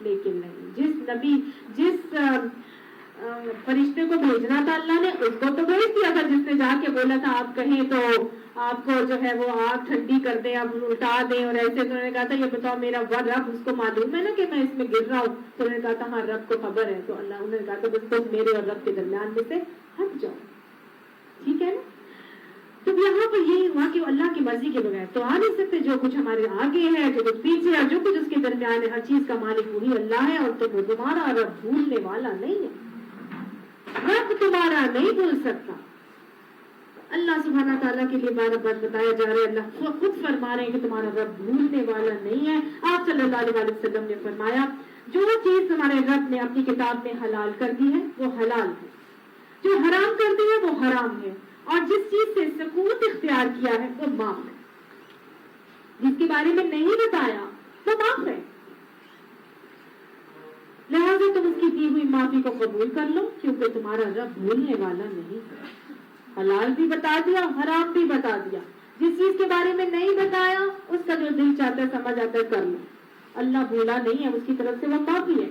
لیکن نہیں، جس فرشتے کو بھیجنا تھا اللہ نے اس کو تو بھیج دیا تھا، جس نے جا کے بولا تھا آپ کہیں تو آپ کو جو ہے وہ آگ ٹھنڈی کر دیں، آپ الٹا دیں، اور ایسے تو انہوں نے کہا تھا یہ بتاؤ میرا رب اس کو معلوم ہے نا کہ میں اس میں گر رہا ہوں، تو انہوں نے کہا تھا ہاں رب کو خبر ہے، تو اللہ انہوں نے کہا تھا بس تم میرے اور رب کے درمیان میں سے ہٹ جاؤ، ٹھیک ہے نا؟ تو یہاں پر یہی ہوا کہ اللہ کی مرضی کے بغیر تو آ نہیں سکتے، جو کچھ ہمارے آگے ہے، جو کچھ پیچھے ہے، جو کچھ اس کے درمیان ہے، ہر چیز کا مالک وہی اللہ ہے، اور تو وہ تمہارا رب بھولنے والا نہیں ہے، رب تمہارا نہیں بھول سکتا۔ اللہ سبحانہ تعالیٰ کے لیے بار بار بتایا جا رہا ہے، اللہ خود فرما رہے ہیں کہ تمہارا رب بھولنے والا نہیں ہے۔ آپ صلی اللہ علیہ وسلم نے فرمایا جو چیز تمہارے رب نے اپنی کتاب میں حلال کر دی ہے وہ حلال ہے، جو حرام کر دی ہے وہ حرام ہے، اور جس چیز سے سکوت اختیار کیا ہے وہ معاف ہے، جس کے بارے میں نہیں بتایا وہ معاف ہے، لہٰذا تم اس کی دی ہوئی معافی کو قبول کر لو، کیونکہ تمہارا رب بھولنے والا نہیں ہے۔ حلال بھی بتا دیا، حرام بھی بتا دیا، جس چیز کے بارے میں نہیں بتایا اس کا جو دل چاہتا ہے سمجھ آتا ہے کر لو، اللہ بھولا نہیں ہے، اس کی طرف سے وہ معافی ہے۔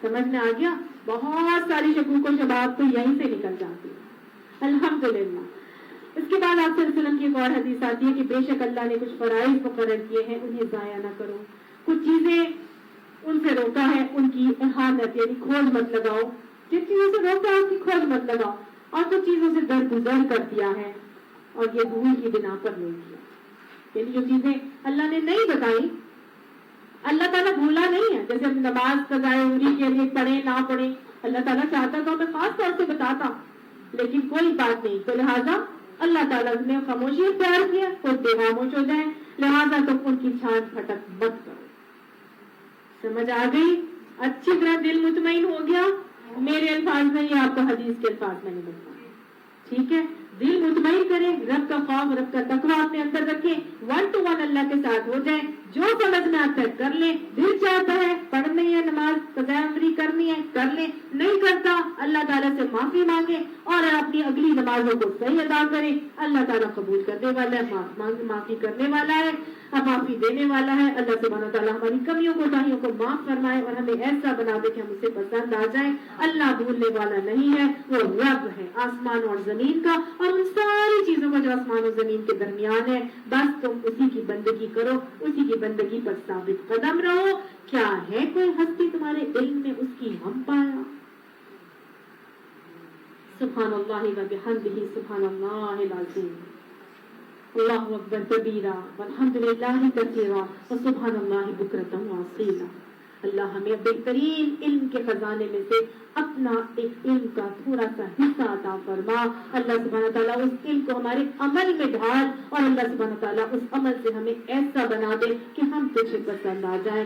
سمجھ میں آ گیا؟ بہت ساری شکوک و شبہات تو یہیں سے نکل جاتی ہے، الحمدللہ۔ اس کے بعد آپ صلی اللہ علیہ وسلم کی ایک اور حدیث آتی ہے کہ بے شک اللہ نے کچھ فرائض مقرر کیے ہیں، انہیں ضائع نہ کرو، کچھ چیزیں ان سے روکا ہے، ان کی احانت یعنی کھوج مت لگاؤ، جن چیزوں سے روکا ہے ان کی کھوج مت لگاؤ، اور کچھ چیزوں سے درگزر کر دیا ہے اور یہ بھول کی بنا پر نہیں کیا، یعنی جو چیزیں اللہ نے نہیں بتائی، اللہ تعالیٰ بھولا نہیں ہے، جیسے ہم نماز قضائے عمری کے لیے پڑھیں نہ پڑھیں، اللہ تعالیٰ چاہتا تو ہمیں خاص طور سے بتاتا، لیکن کوئی بات نہیں، تو لہٰذا اللہ تعالیٰ نے خاموشی اختیار کیا، خود بے خاموش ہو جائیں، لہٰذا تم ان کی چھان پھٹک مت کرو۔ سمجھ آ گئی؟ اچھی طرح دل مطمئن ہو گیا، میرے الفاظ میں یا آپ کو حدیث کے الفاظ میں نہیں بتایا، ٹھیک ہے؟ دل مطمئن کریں، رب کا خوف، رب کا تقویٰ اپنے اندر رکھیں، 1 to 1 اللہ کے ساتھ ہو جائیں، جو سمجھ میں آتا ہے کر لیں، دل چاہتا ہے پڑھنی ہے نماز قضاء عمری کرنی ہے کر لیں، نہیں کرتا اللہ تعالیٰ سے معافی مانگیں اور اپنی اگلی نمازوں کو صحیح ادا کریں، اللہ تعالیٰ قبول کرنے والا ہے، معافی کرنے والا ہے، معافی دینے والا ہے۔ اللہ سبحانہ تعالیٰ ہماری کمیوں کوتاہیوں کو معاف فرمائے اور ہمیں ایسا بنا دے کہ ہم اسے پسند آ جائیں۔ اللہ بھولنے والا نہیں ہے، وہ رب ہے آسمان اور زمین کا، اور ان ساری چیزوں کا جو آسمان اور زمین کے درمیان ہے، بس تم اسی کی بندگی کرو، اسی کی بندگی پر ثابت قدم رہو۔ کیا ہے کوئی ہستی تمہارے علم میں اس کی ہم پایا؟ سبحان اللہ و بحمدہ، سبحان اللہ العظیم، اللہ اکبر کبیرہ والحمد للہ کثیرہ وسبحان اللہ بکرۃ واصیلا۔ اللہ ہمیں بہترین علم کے خزانے میں سے اپنا ایک علم کا تھوڑا سا حصہ عطا فرما۔ اللہ سبحانہ تعالیٰ اس علم کو ہمارے عمل میں ڈھال، اور اللہ سبحانہ تعالیٰ اس عمل سے ہمیں ایسا بنا دے کہ ہم تجھے پسند آ جائیں۔